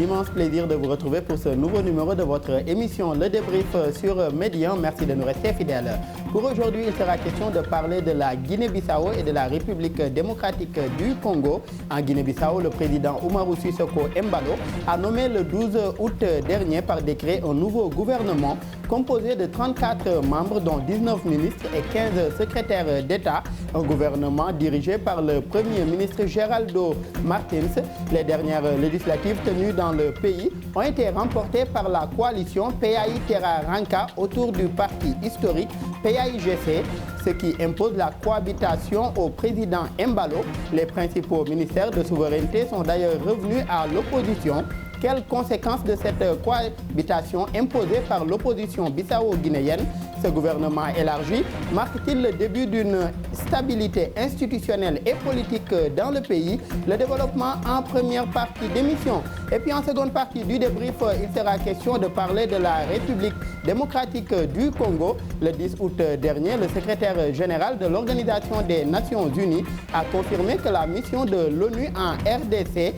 immense plaisir de vous retrouver pour ce nouveau numéro de votre émission Le Débrief sur Média. Merci de nous rester fidèles. Pour aujourd'hui, il sera question de parler de la Guinée-Bissau et de la République démocratique du Congo. En Guinée-Bissau, le président Umaru Sissoco Embalo a nommé le 12 août dernier par décret un nouveau gouvernement composé de 34 membres, dont 19 ministres et 15 secrétaires d'État. Un gouvernement dirigé par le Premier ministre Geraldo Martins. Les dernières législatives tenues dans le pays ont été remportées par la coalition PAI Terra Ranka autour du parti historique PAIGC, ce qui impose la cohabitation au président Embalo. Les principaux ministères de souveraineté sont d'ailleurs revenus à l'opposition. Quelles conséquences de cette cohabitation imposée par l'opposition bissau-guinéenne? Ce gouvernement élargi marque-t-il le début d'une stabilité institutionnelle et politique dans le pays? Le développement en première partie d'émission. Et puis en seconde partie du débrief, il sera question de parler de la République démocratique du Congo. Le 10 août dernier, le secrétaire général de l'Organisation des Nations Unies a confirmé que la mission de l'ONU en RDC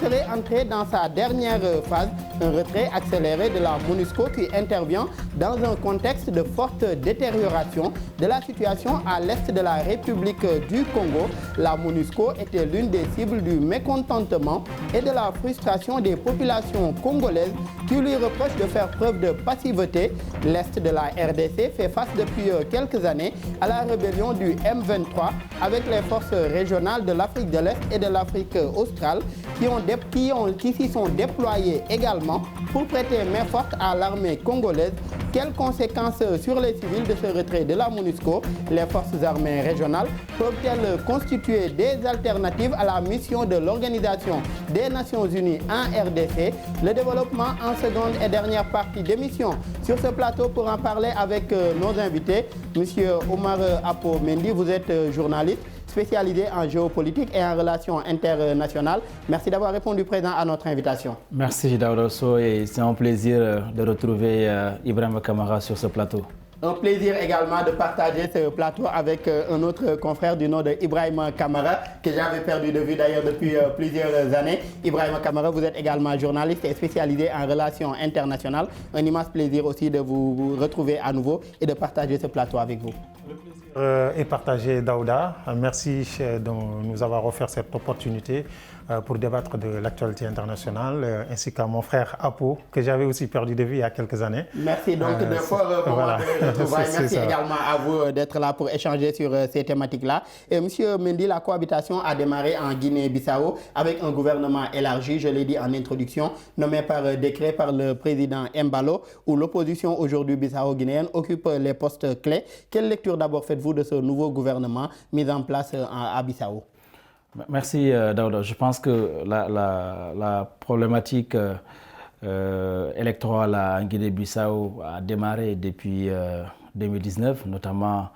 serait entrée dans sa dernière phase, un retrait accéléré de la MONUSCO qui intervient dans un contexte de forte détérioration de la situation à l'est de la République du Congo. La MONUSCO était l'une des cibles du mécontentement et de la frustration des populations congolaises qui lui reprochent de faire preuve de passivité. L'est de la RDC fait face depuis quelques années à la rébellion du M23 avec les forces régionales de l'Afrique de l'Est et de l'Afrique australe qui s'y sont déployés également pour prêter main forte à l'armée congolaise. Quelles conséquences sur les civils de ce retrait de la MONUSCO? Les forces armées régionales peuvent-elles constituer des alternatives à la mission de l'Organisation des Nations Unies en RDC? Le développement en seconde et dernière partie d'émission. Sur ce plateau, pour en parler avec nos invités, Monsieur Omar Apo Mendy, vous êtes journaliste spécialisé en géopolitique et en relations internationales. Merci d'avoir répondu présent à notre invitation. Merci Daouda Sow, et c'est un plaisir de retrouver Ibrahima Kamara sur ce plateau. Un plaisir également de partager ce plateau avec un autre confrère du nom de Ibrahima Kamara, que j'avais perdu de vue d'ailleurs depuis plusieurs années. Ibrahima Kamara, vous êtes également journaliste et spécialisé en relations internationales. Un immense plaisir aussi de vous retrouver à nouveau et de partager ce plateau avec vous. Le plaisir est partagé, Daouda. Merci de nous avoir offert cette opportunité pour débattre de l'actualité internationale, ainsi qu'à mon frère Apo, que j'avais aussi perdu de vue il y a quelques années. Merci donc de fort voilà. Merci également à vous d'être là pour échanger sur ces thématiques-là. Et Monsieur Mendy, la cohabitation a démarré en Guinée-Bissau avec un gouvernement élargi, je l'ai dit en introduction, nommé par décret par le président Embalo, où l'opposition aujourd'hui bissau-guinéenne occupe les postes clés. Quelle lecture d'abord faites-vous de ce nouveau gouvernement mis en place à Bissau? Merci Daouda. Je pense que la problématique électorale en Guinée-Bissau a démarré depuis 2019, notamment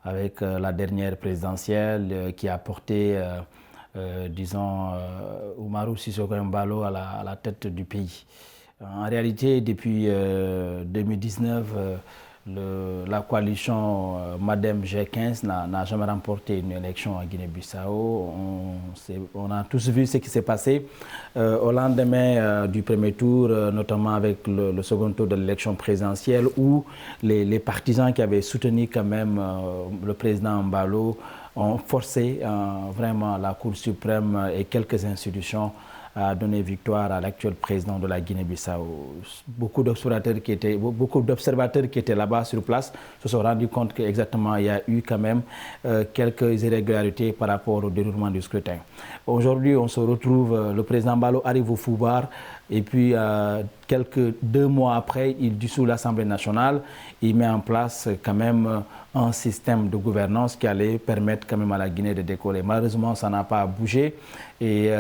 avec la dernière présidentielle qui a porté, disons, Umaru Sissoco Embalo à la tête du pays. En réalité, depuis 2019, la coalition Madem G15 n'a jamais remporté une élection en Guinée-Bissau. On a tous vu ce qui s'est passé au lendemain du premier tour, notamment avec le second tour de l'élection présidentielle, où les partisans qui avaient soutenu quand même le président Embalo ont forcé vraiment la Cour suprême et quelques institutions a donné victoire à l'actuel président de la Guinée-Bissau. Beaucoup d'observateurs qui étaient là-bas sur place se sont rendus compte qu'exactement il y a eu quand même quelques irrégularités par rapport au déroulement du scrutin. Aujourd'hui, on se retrouve, le président Embalo arrive au pouvoir et puis quelques 2 mois après, il dissout l'Assemblée nationale. Il met en place quand même un système de gouvernance qui allait permettre quand même à la Guinée de décoller. Malheureusement, ça n'a pas bougé et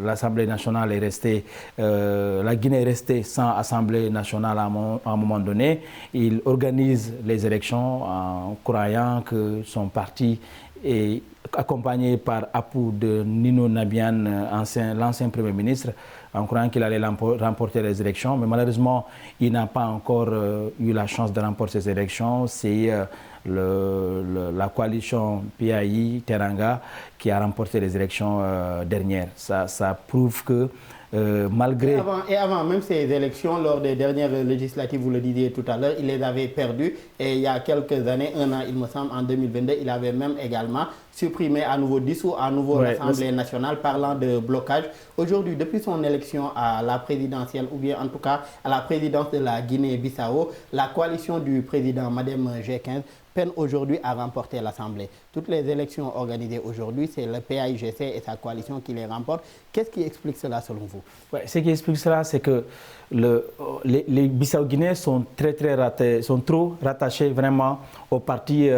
l'Assemblée nationale est restée, la Guinée est restée sans Assemblée nationale à un moment donné. Il organise les élections en croyant que son parti est accompagné par Apou de Nino Nabian, l'ancien Premier ministre, en croyant qu'il allait remporter les élections. Mais malheureusement, il n'a pas encore eu la chance de remporter ces élections. C'est la coalition PAI Teranga qui a remporté les élections dernières. Ça prouve que malgré... Et avant même ces élections, lors des dernières législatives, vous le disiez tout à l'heure, il les avait perdues. Et il y a quelques années, un an, il me semble, en 2022, il avait même également supprimé à nouveau, dissous à nouveau l'Assemblée nationale, parlant de blocage. Aujourd'hui, depuis son élection à la présidentielle, ou bien en tout cas à la présidence de la Guinée-Bissau, la coalition du président, Madame G15, peine aujourd'hui à remporter l'Assemblée. Toutes les élections organisées aujourd'hui, c'est le PAIGC et sa coalition qui les remportent. Qu'est-ce qui explique cela selon vous? Ce qui explique cela, c'est que les Bissau-Guinéens sont sont trop rattachés vraiment au parti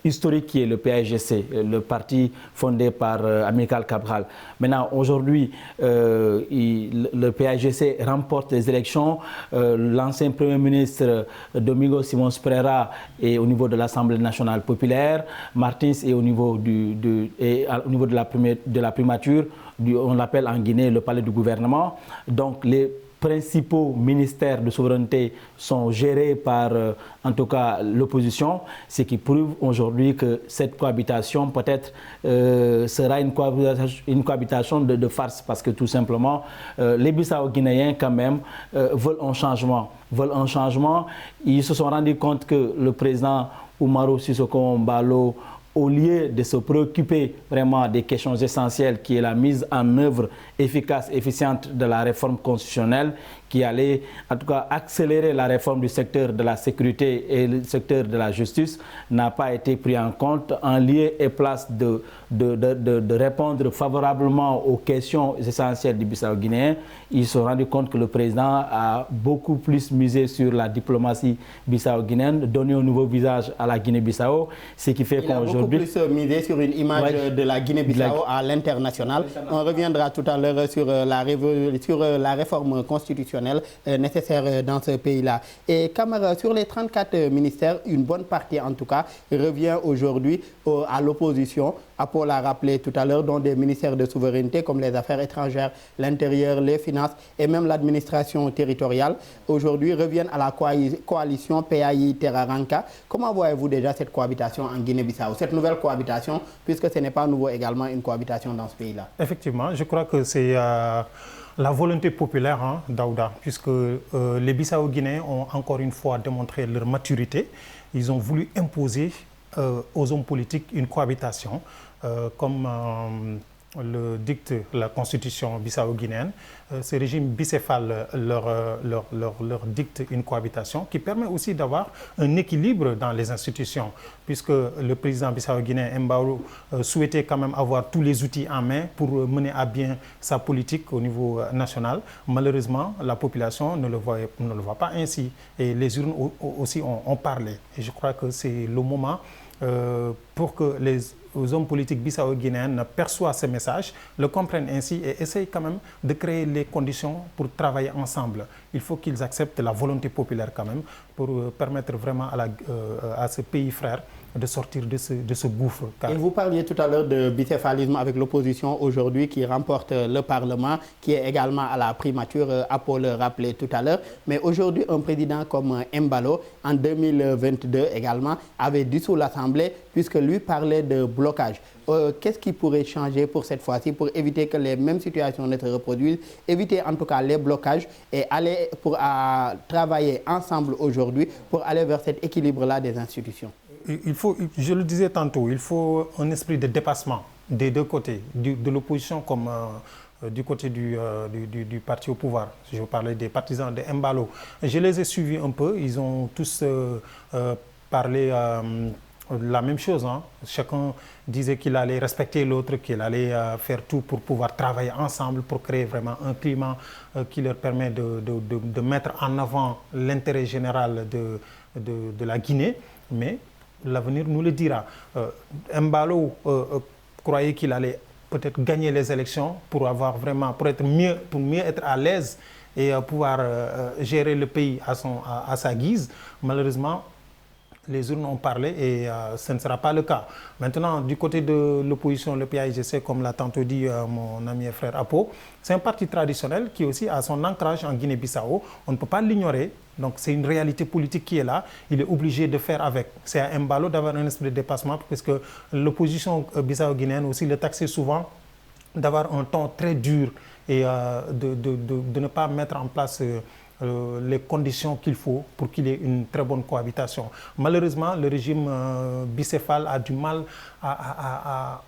historique qui est le PAIGC, le parti fondé par Amilcar Cabral. Maintenant, aujourd'hui, le PAIGC remporte les élections. L'ancien Premier ministre Domingos Simões Pereira est au niveau de l'Assemblée nationale populaire. Martins est au niveau de la primature, on l'appelle en Guinée le palais du gouvernement. Donc les principaux ministères de souveraineté sont gérés par, en tout cas, l'opposition, ce qui prouve aujourd'hui que cette cohabitation peut-être sera une cohabitation de farce, parce que tout simplement, les Bissau-Guinéens quand même veulent un changement. Ils se sont rendus compte que le président Umaru Sissoco Embaló, au lieu de se préoccuper vraiment des questions essentielles qui est la mise en œuvre efficace, efficiente de la réforme constitutionnelle, qui allait en tout cas accélérer la réforme du secteur de la sécurité et le secteur de la justice, n'a pas été pris en compte en lieu et place de répondre favorablement aux questions essentielles du Bissau-Guinéen. Ils se sont rendus compte que le président a beaucoup plus misé sur la diplomatie bissau-guinéenne, donné un nouveau visage à la Guinée-Bissau, ce qui fait qu'aujourd'hui... Il a beaucoup plus misé sur une image de la Guinée-Bissau à l'international. On reviendra tout à l'heure sur la réforme constitutionnelle nécessaire dans ce pays-là. Et Camara, sur les 34 ministères, une bonne partie en tout cas revient aujourd'hui à l'opposition. Apo l'a rappelé tout à l'heure, dont des ministères de souveraineté comme les affaires étrangères, l'intérieur, les finances et même l'administration territoriale, aujourd'hui reviennent à la coalition PAI Terra-Ranca. Comment voyez-vous déjà cette cohabitation en Guinée-Bissau, cette nouvelle cohabitation, puisque ce n'est pas nouveau également une cohabitation dans ce pays-là? Effectivement, je crois que c'est la volonté populaire, Daouda, puisque les Bissau-Guinéens ont encore une fois démontré leur maturité. Ils ont voulu imposer aux hommes politiques une cohabitation, comme le dicte la constitution bissau-guinéenne. Ce régime bicéphale leur dicte une cohabitation qui permet aussi d'avoir un équilibre dans les institutions, puisque le président bissau-guinéen Embaló souhaitait quand même avoir tous les outils en main pour mener à bien sa politique au niveau national. Malheureusement, la population ne le voit pas ainsi, et les urnes aussi ont parlé. Et je crois que c'est le moment pour que les hommes politiques bissau-guinéens perçoivent ces messages, le comprennent ainsi et essayent quand même de créer les conditions pour travailler ensemble. Il faut qu'ils acceptent la volonté populaire quand même pour permettre vraiment à ce pays frère de sortir de ce gouffre. Et vous parliez tout à l'heure de bicéphalisme avec l'opposition aujourd'hui qui remporte le Parlement, qui est également à la primature, Apo le rappelait tout à l'heure. Mais aujourd'hui, un président comme Embaló, en 2022 également, avait dissous l'Assemblée puisque lui parlait de blocage. Qu'est-ce qui pourrait changer pour cette fois-ci pour éviter que les mêmes situations ne se reproduisent, éviter en tout cas les blocages et aller à travailler ensemble aujourd'hui pour aller vers cet équilibre-là des institutions? Il faut, je le disais tantôt, il faut un esprit de dépassement des deux côtés, de l'opposition comme du côté du parti au pouvoir. Je parlais des partisans de Embaló. Je les ai suivis un peu, ils ont tous parlé la même chose. Chacun disait qu'il allait respecter l'autre, qu'il allait faire tout pour pouvoir travailler ensemble, pour créer vraiment un climat qui leur permet de mettre en avant l'intérêt général de la Guinée. Mais l'avenir nous le dira. Embaló croyait qu'il allait peut-être gagner les élections pour mieux être à l'aise et pouvoir gérer le pays à sa guise. Malheureusement, les urnes ont parlé et ce ne sera pas le cas. Maintenant, du côté de l'opposition, le PAIGC, comme l'a tantôt dit mon ami et frère Apo, c'est un parti traditionnel qui aussi a son ancrage en Guinée-Bissau. On ne peut pas l'ignorer. Donc c'est une réalité politique qui est là. Il est obligé de faire avec. C'est à Embaló d'avoir un esprit de dépassement, puisque l'opposition bissau-guinéenne aussi le taxait souvent d'avoir un ton très dur et de ne pas mettre en place les conditions qu'il faut pour qu'il y ait une très bonne cohabitation. Malheureusement, le régime bicéphale a du mal à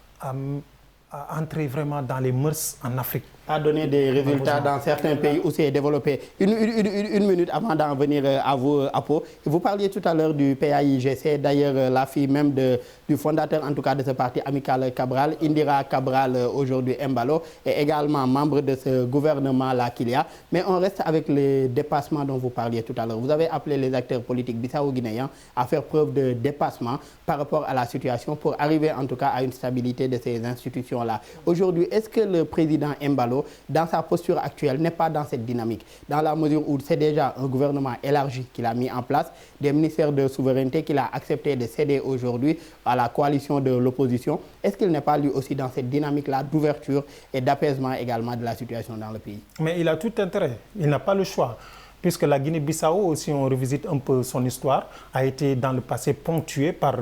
entrer vraiment dans les mœurs en Afrique. A donné des résultats dans certains pays où c'est développé. Une minute avant d'en venir à vous, Apo. Vous parliez tout à l'heure du PAIGC, d'ailleurs la fille même du fondateur en tout cas de ce parti, Amical Cabral, Indira Cabral, aujourd'hui Embalo, est également membre de ce gouvernement-là qu'il y a. Mais on reste avec les dépassements dont vous parliez tout à l'heure. Vous avez appelé les acteurs politiques bissau-guinéens à faire preuve de dépassement par rapport à la situation pour arriver en tout cas à une stabilité de ces institutions-là. Aujourd'hui, est-ce que le président Embalo, dans sa posture actuelle, n'est pas dans cette dynamique, dans la mesure où c'est déjà un gouvernement élargi qu'il a mis en place, des ministères de souveraineté qu'il a accepté de céder aujourd'hui à la coalition de l'opposition. Est-ce qu'il n'est pas lui aussi dans cette dynamique-là d'ouverture et d'apaisement également de la situation dans le pays? Mais il a tout intérêt, il n'a pas le choix. Puisque la Guinée-Bissau, si on revisite un peu son histoire, a été dans le passé ponctuée par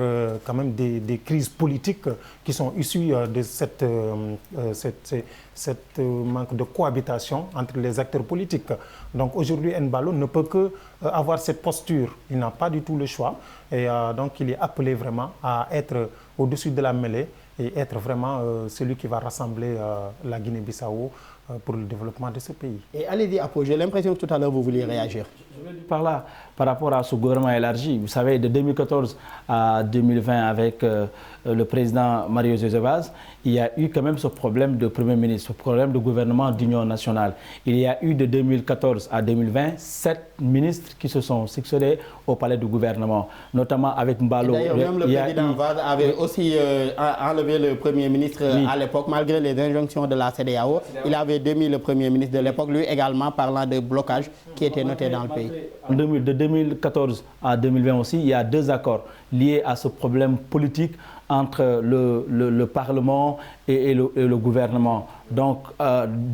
quand même des crises politiques qui sont issues de cette manque de cohabitation entre les acteurs politiques. Donc aujourd'hui, Embalo ne peut que avoir cette posture. Il n'a pas du tout le choix. Et donc il est appelé vraiment à être au-dessus de la mêlée et être vraiment celui qui va rassembler la Guinée-Bissau pour le développement de ce pays. Et allez-y, Apo, j'ai l'impression que tout à l'heure vous vouliez réagir. Je vais dire par là, par rapport à ce gouvernement élargi, vous savez, de 2014 à 2020 avec le président Mario José Vaz, il y a eu quand même ce problème de Premier ministre, ce problème de gouvernement d'union nationale. Il y a eu de 2014 à 2020 7 ministres qui se sont succédés au palais du gouvernement, notamment avec Mbalo. D'ailleurs, même le président Vaz avait aussi enlevé le Premier ministre à l'époque, malgré les injonctions de la CEDEAO. Il avait démis le Premier ministre de l'époque, lui également parlant de blocage qui était noté dans le pays. De 2014 à 2020 aussi, il y a 2 accords liés à ce problème politique entre le Parlement et le gouvernement. Donc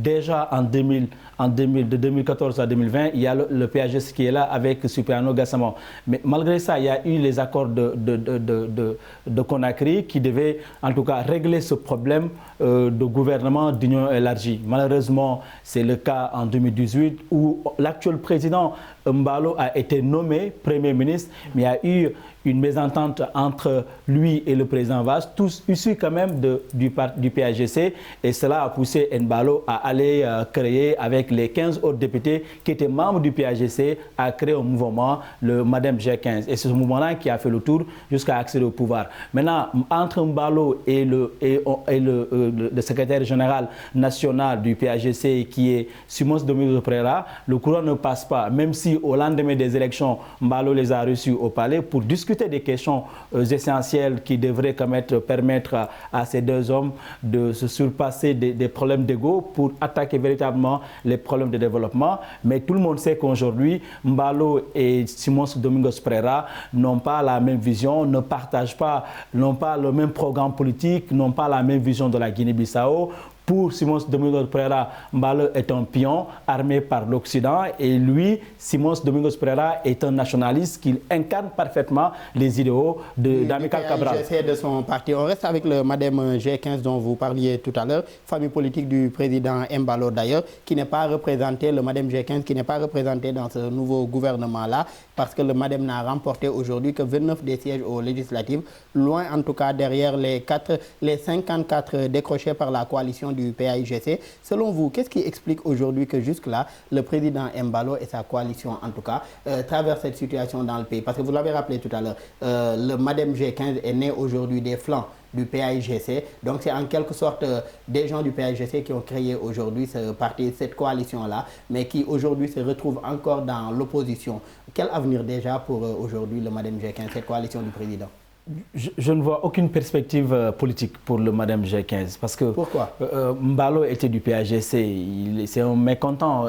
déjà de 2014 à 2020, il y a le PAGS qui est là avec Cipriano Gassama. Mais malgré ça, il y a eu les accords de Conakry qui devaient en tout cas régler ce problème de gouvernement d'union élargie. Malheureusement, c'est le cas en 2018 où l'actuel président Mbalo a été nommé Premier ministre, mais il y a eu une mésentente entre lui et le président Vaz, tous issus quand même du PAGC, et cela a poussé Mbalo à aller créer avec les 15 autres députés qui étaient membres du PAGC à créer un mouvement, le Madem G15. Et c'est ce mouvement-là qui a fait le tour jusqu'à accéder au pouvoir. Maintenant, entre Mbalo et le secrétaire général national du PAGC qui est Simons Domingos Pereira, le courant ne passe pas, même si au lendemain des élections, Mbalo les a reçus au palais pour discuter des questions essentielles qui devraient quand même permettre à ces 2 hommes de se surpasser des problèmes d'ego pour attaquer véritablement les problèmes de développement. Mais tout le monde sait qu'aujourd'hui, Mbalo et Simons Domingos Pereira n'ont pas la même vision, ne partagent pas, n'ont pas le même programme politique, n'ont pas la même vision de la Guinée-Bissau. Pour Simons Domingos Pereira, Mbalo est un pion armé par l'Occident et lui, Simons Domingos Pereira, est un nationaliste qui incarne parfaitement les idéaux d'Amical Cabral. De son parti. On reste avec le Madem G15 dont vous parliez tout à l'heure, famille politique du président Embalo d'ailleurs, qui n'est pas représenté, le Madem G15 qui n'est pas représenté dans ce nouveau gouvernement-là, parce que le Madem n'a remporté aujourd'hui que 29 des sièges aux législatives, loin en tout cas derrière les 54 décrochés par la coalition du PAIGC. Selon vous, qu'est-ce qui explique aujourd'hui que jusque-là, le président Embalo et sa coalition, en tout cas, traversent cette situation dans le pays? Parce que vous l'avez rappelé tout à l'heure, le Madem G15 est né aujourd'hui des flancs du PAIGC. Donc c'est en quelque sorte des gens du PAIGC qui ont créé aujourd'hui ce parti, cette coalition-là, mais qui aujourd'hui se retrouvent encore dans l'opposition. Quel avenir déjà pour aujourd'hui le Madem G15, cette coalition du président? Je ne vois aucune perspective politique pour le Madem G15 parce que Mbalo était du PAGC, c'est un mécontent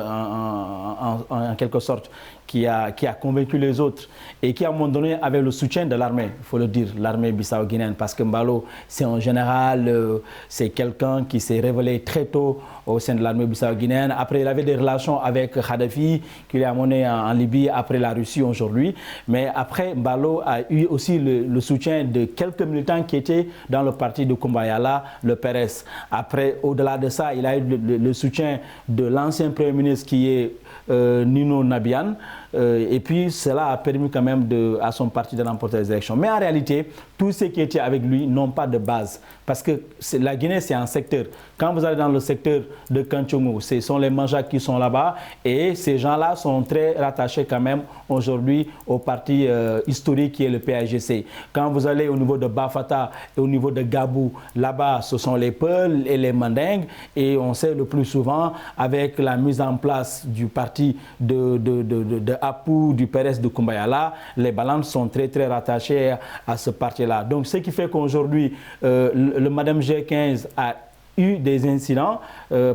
en quelque sorte qui a convaincu les autres et qui à un moment donné avait le soutien de l'armée, il faut le dire, l'armée bissau-guinéenne, parce que Mbalo c'est un général, c'est quelqu'un qui s'est révélé très tôt au sein de l'armée bissau-guinéenne. Après il avait des relations avec Kadhafi qui l'a amené en Libye après la Russie aujourd'hui, mais après Mbalo a eu aussi le soutien soutien de quelques militants qui étaient dans le parti de Koumba-Yala, le PRS. Après, au-delà de ça, il a eu le soutien de l'ancien Premier ministre qui est Nino Nabian. Et puis, cela a permis quand même à son parti de remporter les élections. Mais en réalité, tous ceux qui étaient avec lui n'ont pas de base. Parce que la Guinée, c'est un secteur. Quand vous allez dans le secteur de Kantchoumou, ce sont les Manjak qui sont là-bas. Et ces gens-là sont très rattachés quand même aujourd'hui au parti historique qui est le PAGC. Quand vous allez au niveau de Bafata et au niveau de Gabou, là-bas, ce sont les Peuls et les Mandingues. Et on sait le plus souvent, avec la mise en place du parti de Apou, du PRS de Koumba-Yala, les balances sont très très rattachées à ce parti-là. Donc ce qui fait qu'aujourd'hui, le Madame G15 a eu des incidents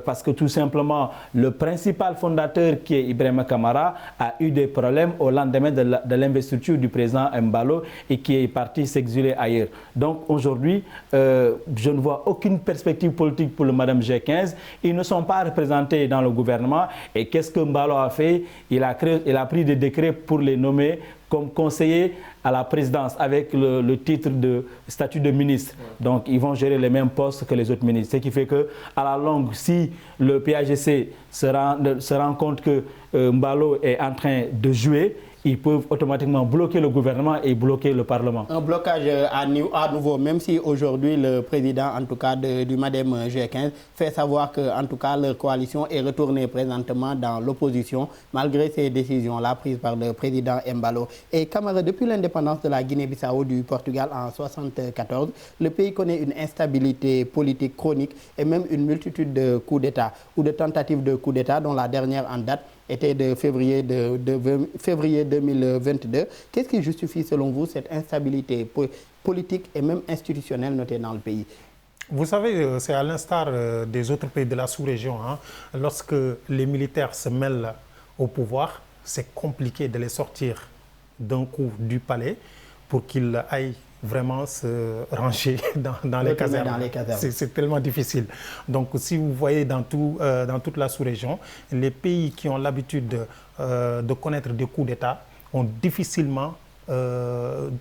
parce que tout simplement le principal fondateur qui est Ibrahima Kamara a eu des problèmes au lendemain de l'investiture du président Mbalo et qui est parti s'exiler ailleurs. Donc aujourd'hui, je ne vois aucune perspective politique pour le Madame G15. Ils ne sont pas représentés dans le gouvernement. Et qu'est-ce que Mbalo a fait? Il a pris des décrets pour les nommer comme conseiller à la présidence avec le titre de statut de ministre. Donc, ils vont gérer les mêmes postes que les autres ministres. Ce qui fait qu'à la longue, si le PAGC se rend compte que Mbalo est en train de jouer, ils peuvent automatiquement bloquer le gouvernement et bloquer le Parlement. Un blocage à nouveau, même si aujourd'hui le président, en tout cas du Madem G15, fait savoir que, en tout cas, leur coalition est retournée présentement dans l'opposition, malgré ces décisions-là prises par le président Mbalo. Et Camara, depuis l'indépendance de la Guinée-Bissau du Portugal en 1974, le pays connaît une instabilité politique chronique et même une multitude de coups d'État ou de tentatives de coups d'État, dont la dernière en date était de février 2022. Qu'est-ce qui justifie, selon vous, cette instabilité politique et même institutionnelle notée dans le pays? Vous savez, c'est à l'instar des autres pays de la sous-région. Hein, lorsque les militaires se mêlent au pouvoir, c'est compliqué de les sortir d'un coup du palais pour qu'ils aillent vraiment se ranger dans les casernes. C'est tellement difficile. Donc, si vous voyez dans toute la sous-région, les pays qui ont l'habitude de connaître des coups d'État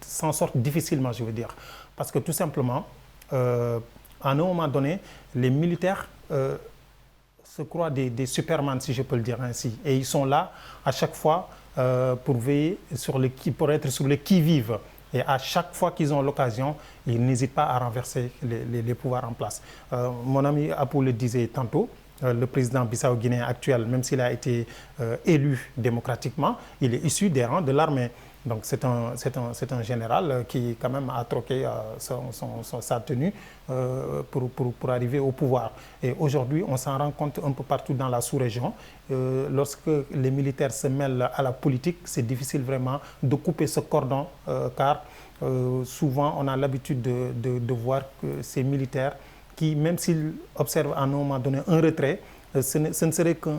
s'en sortent difficilement, je veux dire. Parce que tout simplement, à un moment donné, les militaires se croient des supermans, si je peux le dire ainsi. Et ils sont là à chaque fois pour veiller pour être sur le qui-vive. Et à chaque fois qu'ils ont l'occasion, ils n'hésitent pas à renverser les pouvoirs en place. Mon ami Apou le disait tantôt, le président bissau-guinéen actuel, même s'il a été élu démocratiquement, il est issu des rangs de l'armée. Donc c'est un général qui quand même a troqué sa tenue pour arriver au pouvoir. Et aujourd'hui, on s'en rend compte un peu partout dans la sous-région. Lorsque les militaires se mêlent à la politique, c'est difficile vraiment de couper ce cordon, car souvent on a l'habitude de voir que ces militaires qui, même s'ils observent à un moment donné un retrait, ce ne serait qu'un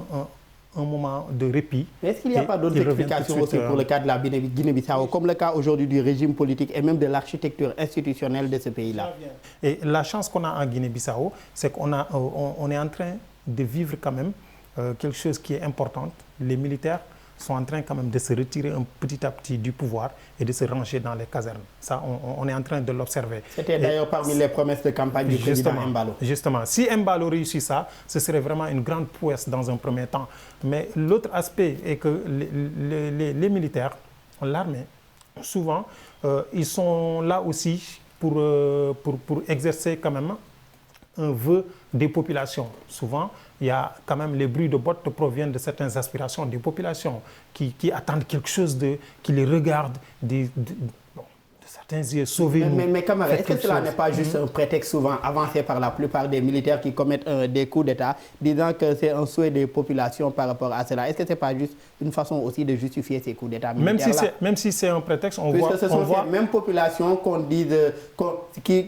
moment de répit. Mais est-ce qu'il n'y a pas d'autres explications aussi pour le cas de la Guinée-Bissau, comme le cas aujourd'hui du régime politique et même de l'architecture institutionnelle de ce pays-là? Et la chance qu'on a en Guinée-Bissau, c'est qu'on est en train de vivre quand même quelque chose qui est important. Les militaires sont en train quand même de se retirer petit à petit du pouvoir et de se ranger dans les casernes. Ça, on est en train de l'observer. C'était d'ailleurs parmi les promesses de campagne du président Mbalo. Justement, si Mbalo réussit ça, ce serait vraiment une grande prouesse dans un premier temps. Mais l'autre aspect est que les militaires, l'armée, souvent, ils sont là aussi pour exercer quand même un vœu des populations. Souvent, il y a quand même les bruits de bottes proviennent de certaines aspirations des populations qui attendent quelque chose qui les regarde, de certains yeux, sauvez-nous. Mais Camara, est-ce que cela n'est pas juste un prétexte souvent avancé par la plupart des militaires qui commettent des coups d'État, disant que c'est un souhait des populations par rapport à cela? Est-ce que ce n'est pas juste une façon aussi de justifier ces coups d'État militaires-là? Même si c'est un prétexte, ce sont ces mêmes populations qu'on dit,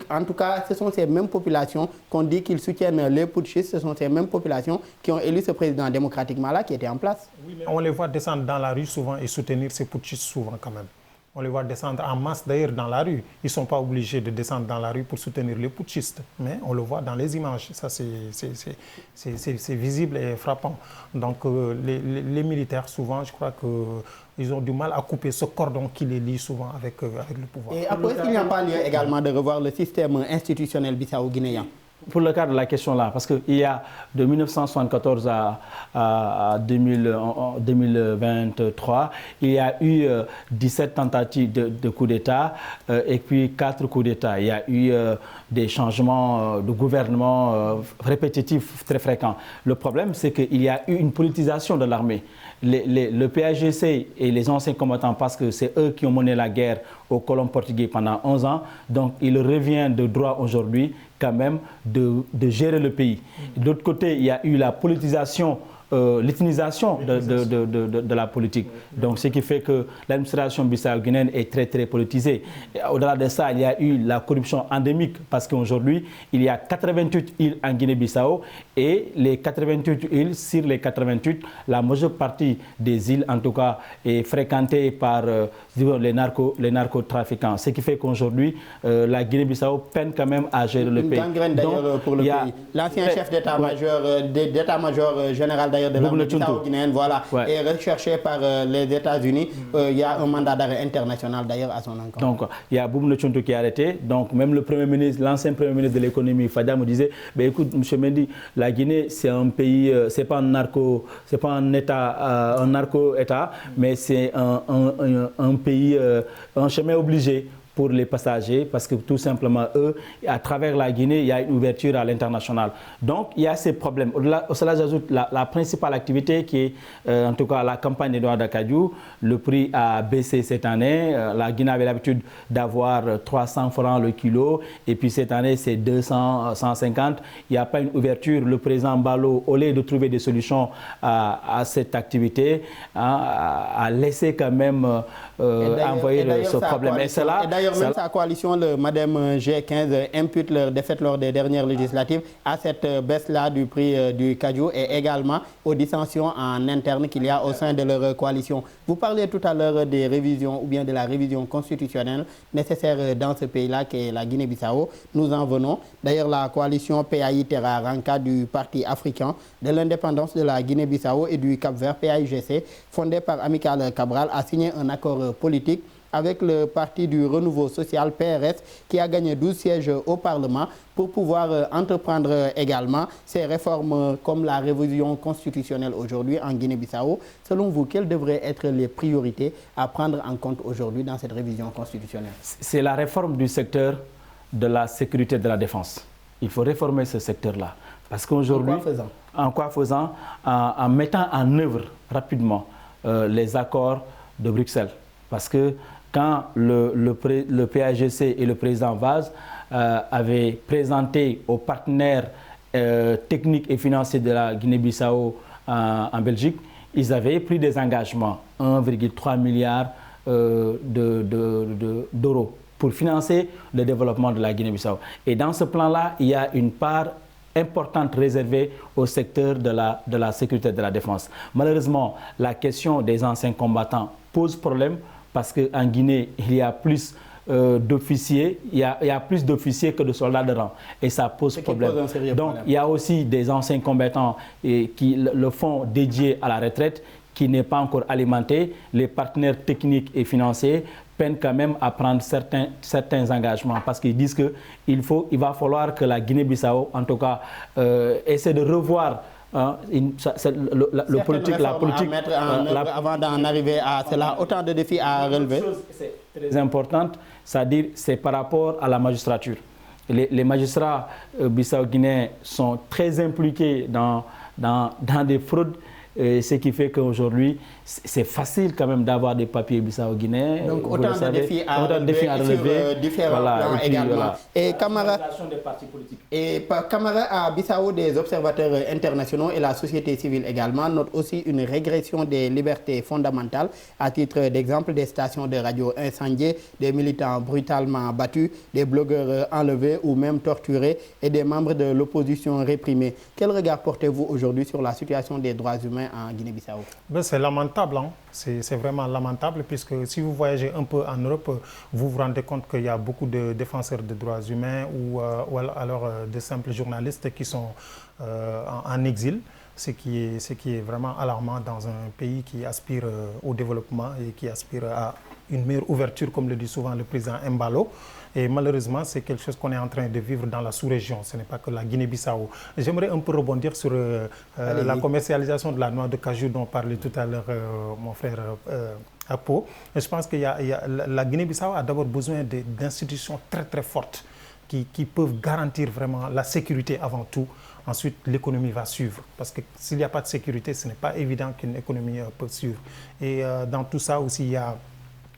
en tout cas, ce sont ces mêmes populations qu'on dit qu'ils soutiennent les putschistes, ce sont ces mêmes populations qui ont élu ce président démocratiquement là qui était en place. Oui, mais on les voit descendre dans la rue souvent et soutenir ces putschistes souvent quand même. On les voit descendre en masse d'ailleurs dans la rue. Ils ne sont pas obligés de descendre dans la rue pour soutenir les putschistes, mais on le voit dans les images. Ça, c'est visible et frappant. Donc les militaires, souvent, je crois qu'ils ont du mal à couper ce cordon qui les lie souvent avec le pouvoir. Et après, est-ce qu'il n'y a pas lieu également de revoir le système institutionnel bissau-guinéen? Pour le cas de la question là, parce qu'il y a de 1974 à 2023, il y a eu 17 tentatives de coup d'État et puis 4 coups d'État. Il y a eu des changements de gouvernement répétitifs très fréquents. Le problème, c'est qu'il y a eu une politisation de l'armée. Le PAGC et les anciens combattants, parce que c'est eux qui ont mené la guerre aux colons portugais pendant 11 ans, donc il revient de droit aujourd'hui quand même de gérer le pays. De l'autre côté, il y a eu la politisation, l'ethnisation de la politique. Donc, ce qui fait que l'administration bissau-guinéenne est très, très politisée. Au-delà de ça, il y a eu la corruption endémique parce qu'aujourd'hui, il y a 88 îles en Guinée-Bissau et les 88 îles, sur les 88, la majeure partie des îles, en tout cas, est fréquentée par les narcotrafiquants. Ce qui fait qu'aujourd'hui, la Guinée-Bissau peine quand même à gérer le pays. Une gangrène d'ailleurs pour le pays. L'ancien chef d'état-major général de l'armée bissau-guinéenne, voilà, est recherché par les États-Unis. Il y a un mandat d'arrêt international d'ailleurs à son encontre. Donc, il y a Boubou Ntchonto qui est arrêté. Donc, même le Premier ministre, l'ancien Premier ministre de l'économie, Fada, me disait, écoute, M. Mendy, la Guinée, c'est un pays, c'est pas un narco-État, mais c'est un pays, un chemin obligé pour les passagers, parce que tout simplement, eux, à travers la Guinée, il y a une ouverture à l'international. Donc, il y a ces problèmes. Au cela, j'ajoute la principale activité qui est, en tout cas, la campagne d'Edouard Dakadiou. Le prix a baissé cette année. La Guinée avait l'habitude d'avoir 300 francs le kilo, et puis cette année, c'est 200, 150. Il n'y a pas une ouverture. Le président Ballo, au lieu de trouver des solutions à cette activité, a laissé quand même envoyer ce problème. Et c'est là. D'ailleurs, même sa coalition, le Madame G15, impute leur défaite lors des dernières législatives à cette baisse-là du prix du cajou et également aux dissensions en interne qu'il y a au sein de leur coalition. Vous parliez tout à l'heure des révisions ou bien de la révision constitutionnelle nécessaire dans ce pays-là qui est la Guinée-Bissau. Nous en venons. D'ailleurs, la coalition PAI Terra Ranka du Parti africain de l'indépendance de la Guinée-Bissau et du Cap-Vert, PAIGC, fondé par Amical Cabral, a signé un accord politique avec le Parti du Renouveau Social, PRS, qui a gagné 12 sièges au Parlement pour pouvoir entreprendre également ces réformes comme la révision constitutionnelle aujourd'hui en Guinée-Bissau. Selon vous, quelles devraient être les priorités à prendre en compte aujourd'hui dans cette révision constitutionnelle? C'est la réforme du secteur de la sécurité et de la défense. Il faut réformer ce secteur-là. Parce qu'aujourd'hui, en mettant en œuvre rapidement les accords de Bruxelles. Parce que quand le PAGC et le président Vaz avaient présenté aux partenaires techniques et financiers de la Guinée-Bissau en Belgique, ils avaient pris des engagements, 1,3 milliard d'euros pour financer le développement de la Guinée-Bissau. Et dans ce plan-là, il y a une part importante réservée au secteur de la sécurité et de la défense. Malheureusement, la question des anciens combattants pose problème parce qu'en Guinée, il y a plus d'officiers, il y a plus d'officiers que de soldats de rang et ça pose problème. Donc, il y a aussi des anciens combattants qui le font dédié à la retraite qui n'est pas encore alimenté. Les partenaires techniques et financiers peinent quand même à prendre certains engagements parce qu'ils disent qu'il va falloir que la Guinée-Bissau, en tout cas, essaie de revoir la politique avant d'en arriver à cela. Autant de défis à relever. Une chose très importante, c'est-à-dire c'est par rapport à la magistrature. Les magistrats bissau-guinéens sont très impliqués dans des fraudes. Ce qui fait qu'aujourd'hui, c'est facile quand même d'avoir des papiers bissau-guinéens. Donc autant de défis à relever sur différents plans également. Voilà. Et camarades à Bissau, des observateurs internationaux et la société civile également notent aussi une régression des libertés fondamentales. À titre d'exemple, des stations de radio incendiées, des militants brutalement battus, des blogueurs enlevés ou même torturés et des membres de l'opposition réprimés. Quel regard portez-vous aujourd'hui sur la situation des droits humains lendemain en Guinée-Bissau? C'est lamentable, hein? C'est vraiment lamentable, puisque si vous voyagez un peu en Europe, vous vous rendez compte qu'il y a beaucoup de défenseurs des droits humains ou alors de simples journalistes qui sont en exil, ce qui est vraiment alarmant dans un pays qui aspire au développement et qui aspire à une meilleure ouverture, comme le dit souvent le président Embalo. Et malheureusement, c'est quelque chose qu'on est en train de vivre dans la sous-région. Ce n'est pas que la Guinée-Bissau. J'aimerais un peu rebondir sur la commercialisation de la noix de cajou dont parlait tout à l'heure mon frère Apo. Je pense que la Guinée-Bissau a d'abord besoin d'institutions très très fortes qui peuvent garantir vraiment la sécurité avant tout. Ensuite, l'économie va suivre. Parce que s'il n'y a pas de sécurité, ce n'est pas évident qu'une économie peut suivre. Et dans tout ça aussi, il y a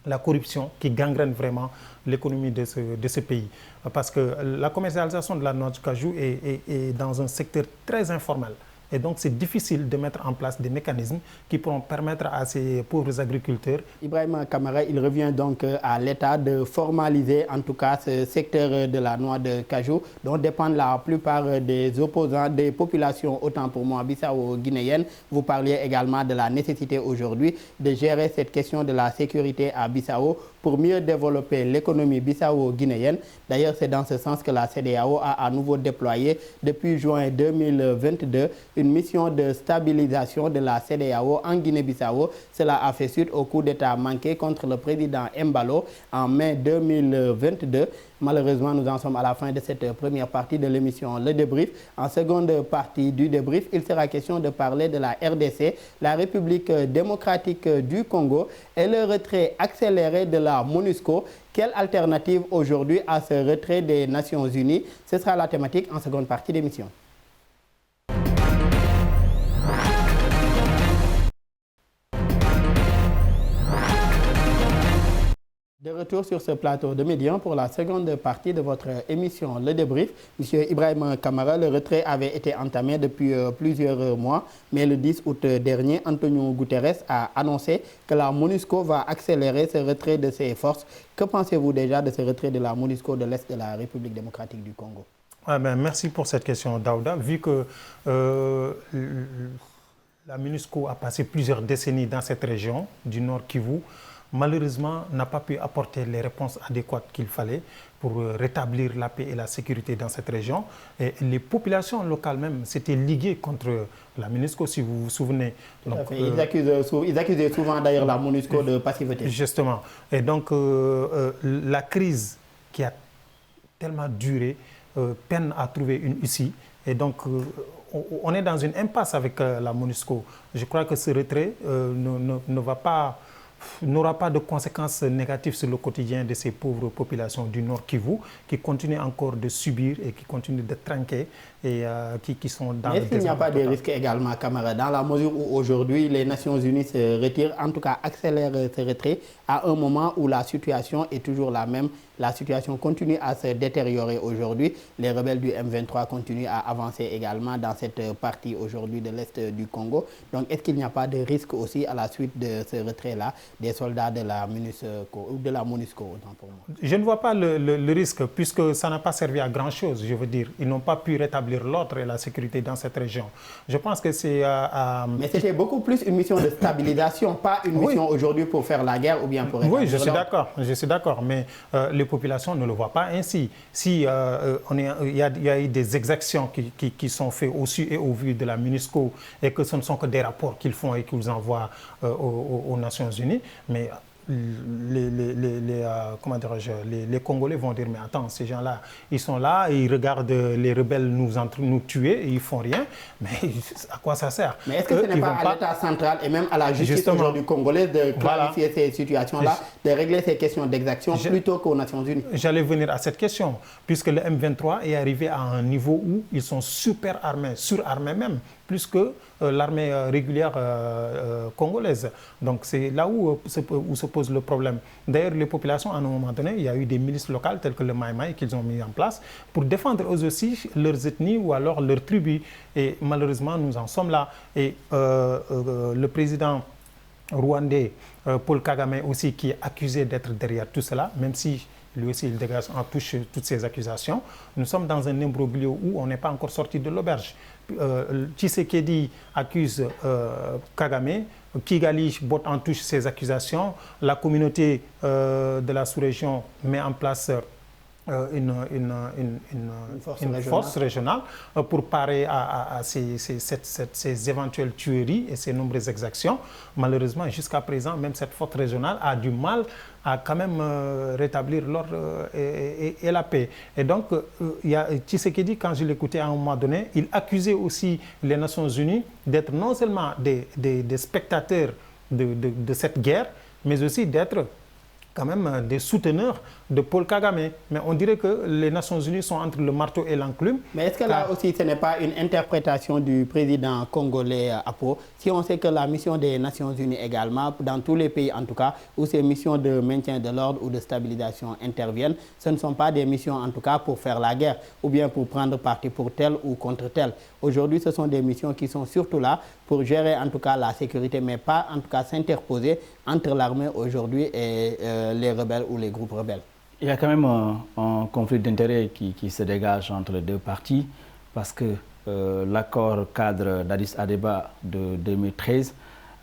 la corruption qui gangrène vraiment l'économie de ce pays. Parce que la commercialisation de la noix de cajou est dans un secteur très informel. Et donc, c'est difficile de mettre en place des mécanismes qui pourront permettre à ces pauvres agriculteurs. Ibrahima Kamara, il revient donc à l'État de formaliser en tout cas ce secteur de la noix de cajou dont dépendent la plupart des opposants, des populations, autant pour moi, bissau-guinéennes. Vous parliez également de la nécessité aujourd'hui de gérer cette question de la sécurité à Bissau pour mieux développer l'économie bissau-guinéenne. D'ailleurs, c'est dans ce sens que la CEDEAO a à nouveau déployé depuis juin 2022 une mission de stabilisation de la CEDEAO en Guinée-Bissau. Cela a fait suite au coup d'État manqué contre le président Embalo en mai 2022. Malheureusement, nous en sommes à la fin de cette première partie de l'émission Le Débrief. En seconde partie du débrief, il sera question de parler de la RDC, la République démocratique du Congo, et le retrait accéléré de la MONUSCO. Quelle alternative aujourd'hui à ce retrait des Nations Unies? Ce sera la thématique en seconde partie d'émission. De retour sur ce plateau de Médian pour la seconde partie de votre émission Le Débrief. Monsieur Ibrahima Kamara, le retrait avait été entamé depuis plusieurs mois, mais le 10 août dernier, Antonio Guterres a annoncé que la MONUSCO va accélérer ce retrait de ses forces. Que pensez-vous déjà de ce retrait de la MONUSCO de l'Est de la République démocratique du Congo? Merci pour cette question, Daouda. Vu que la MONUSCO a passé plusieurs décennies dans cette région du Nord Kivu, malheureusement, n'a pas pu apporter les réponses adéquates qu'il fallait pour rétablir la paix et la sécurité dans cette région. Et les populations locales même s'étaient liguées contre la MONUSCO, si vous vous souvenez. Donc, ils accusaient souvent d'ailleurs la MONUSCO de passivité. Justement. Et donc, la crise qui a tellement duré peine à trouver une issue. Et donc, on est dans une impasse avec la MONUSCO. Je crois que ce retrait n'aura pas de conséquences négatives sur le quotidien de ces pauvres populations du Nord Kivu qui continuent encore de subir et qui continuent de trinquer et qui sont dans le désordre. Est-ce qu'il n'y a pas de risque également, camarades, dans la mesure où aujourd'hui les Nations Unies se retirent, en tout cas accélèrent ce retrait à un moment où la situation est toujours la même? La situation continue à se détériorer aujourd'hui. Les rebelles du M23 continuent à avancer également dans cette partie aujourd'hui de l'Est du Congo. Donc, est-ce qu'il n'y a pas de risque aussi à la suite de ce retrait-là des soldats de la MONUSCO, ou de la MONUSCO, autant pour moi? Je ne vois pas le risque, puisque ça n'a pas servi à grand-chose, je veux dire. Ils n'ont pas pu rétablir l'ordre et la sécurité dans cette région. Je pense que c'est... Mais c'était beaucoup plus une mission de stabilisation, pas une mission aujourd'hui pour faire la guerre ou bien pour rétablir l'ordre. Oui, je suis d'accord, mais les populations ne le voient pas ainsi. Si il y a eu des exactions qui sont faites au su et au vu de la MONUSCO et que ce ne sont que des rapports qu'ils font et qu'ils envoient aux Nations Unies, mais les Congolais vont dire, mais attends, ces gens-là, ils sont là, et ils regardent les rebelles nous tuer et ils ne font rien, mais à quoi ça sert? Mais est-ce que ce n'est pas à l'État central et même à la justice aujourd'hui congolaise de clarifier ces situations-là, de régler ces questions d'exaction plutôt qu'aux Nations Unies? J'allais venir à cette question, puisque le M23 est arrivé à un niveau où ils sont super armés, surarmés même, plus que l'armée régulière congolaise. Donc c'est là où se pose le problème. D'ailleurs, les populations, à un moment donné, il y a eu des milices locales telles que le Maï-Maï qu'ils ont mis en place pour défendre eux aussi leurs ethnies ou alors leurs tribus. Et malheureusement, nous en sommes là. Et le président rwandais Paul Kagame aussi, qui est accusé d'être derrière tout cela, même si lui aussi il dégage en touche toutes ces accusations. Nous sommes dans un imbroglio où on n'est pas encore sorti de l'auberge. Tshisekedi accuse Kagame, Kigali botte en touche ces accusations, la communauté de la sous-région met en place une force régionale pour parer à ces éventuelles tueries et ces nombreuses exactions. Malheureusement, jusqu'à présent, même cette force régionale a du mal à quand même rétablir l'ordre et la paix. Et donc, il y a Tshisekedi, quand je l'écoutais à un moment donné, il accusait aussi les Nations Unies d'être non seulement des spectateurs de cette guerre, mais aussi d'être quand même des souteneurs de Paul Kagame. Mais on dirait que les Nations Unies sont entre le marteau et l'enclume. Mais est-ce que là aussi, ce n'est pas une interprétation du président congolais Apo? Si on sait que la mission des Nations Unies également, dans tous les pays en tout cas, où ces missions de maintien de l'ordre ou de stabilisation interviennent, ce ne sont pas des missions en tout cas pour faire la guerre ou bien pour prendre parti pour tel ou contre tel. Aujourd'hui, ce sont des missions qui sont surtout là pour gérer en tout cas la sécurité, mais pas en tout cas s'interposer entre l'armée aujourd'hui et les rebelles ou les groupes rebelles. Il y a quand même un conflit d'intérêts qui se dégage entre les deux parties parce que l'accord cadre d'Addis Abeba de 2013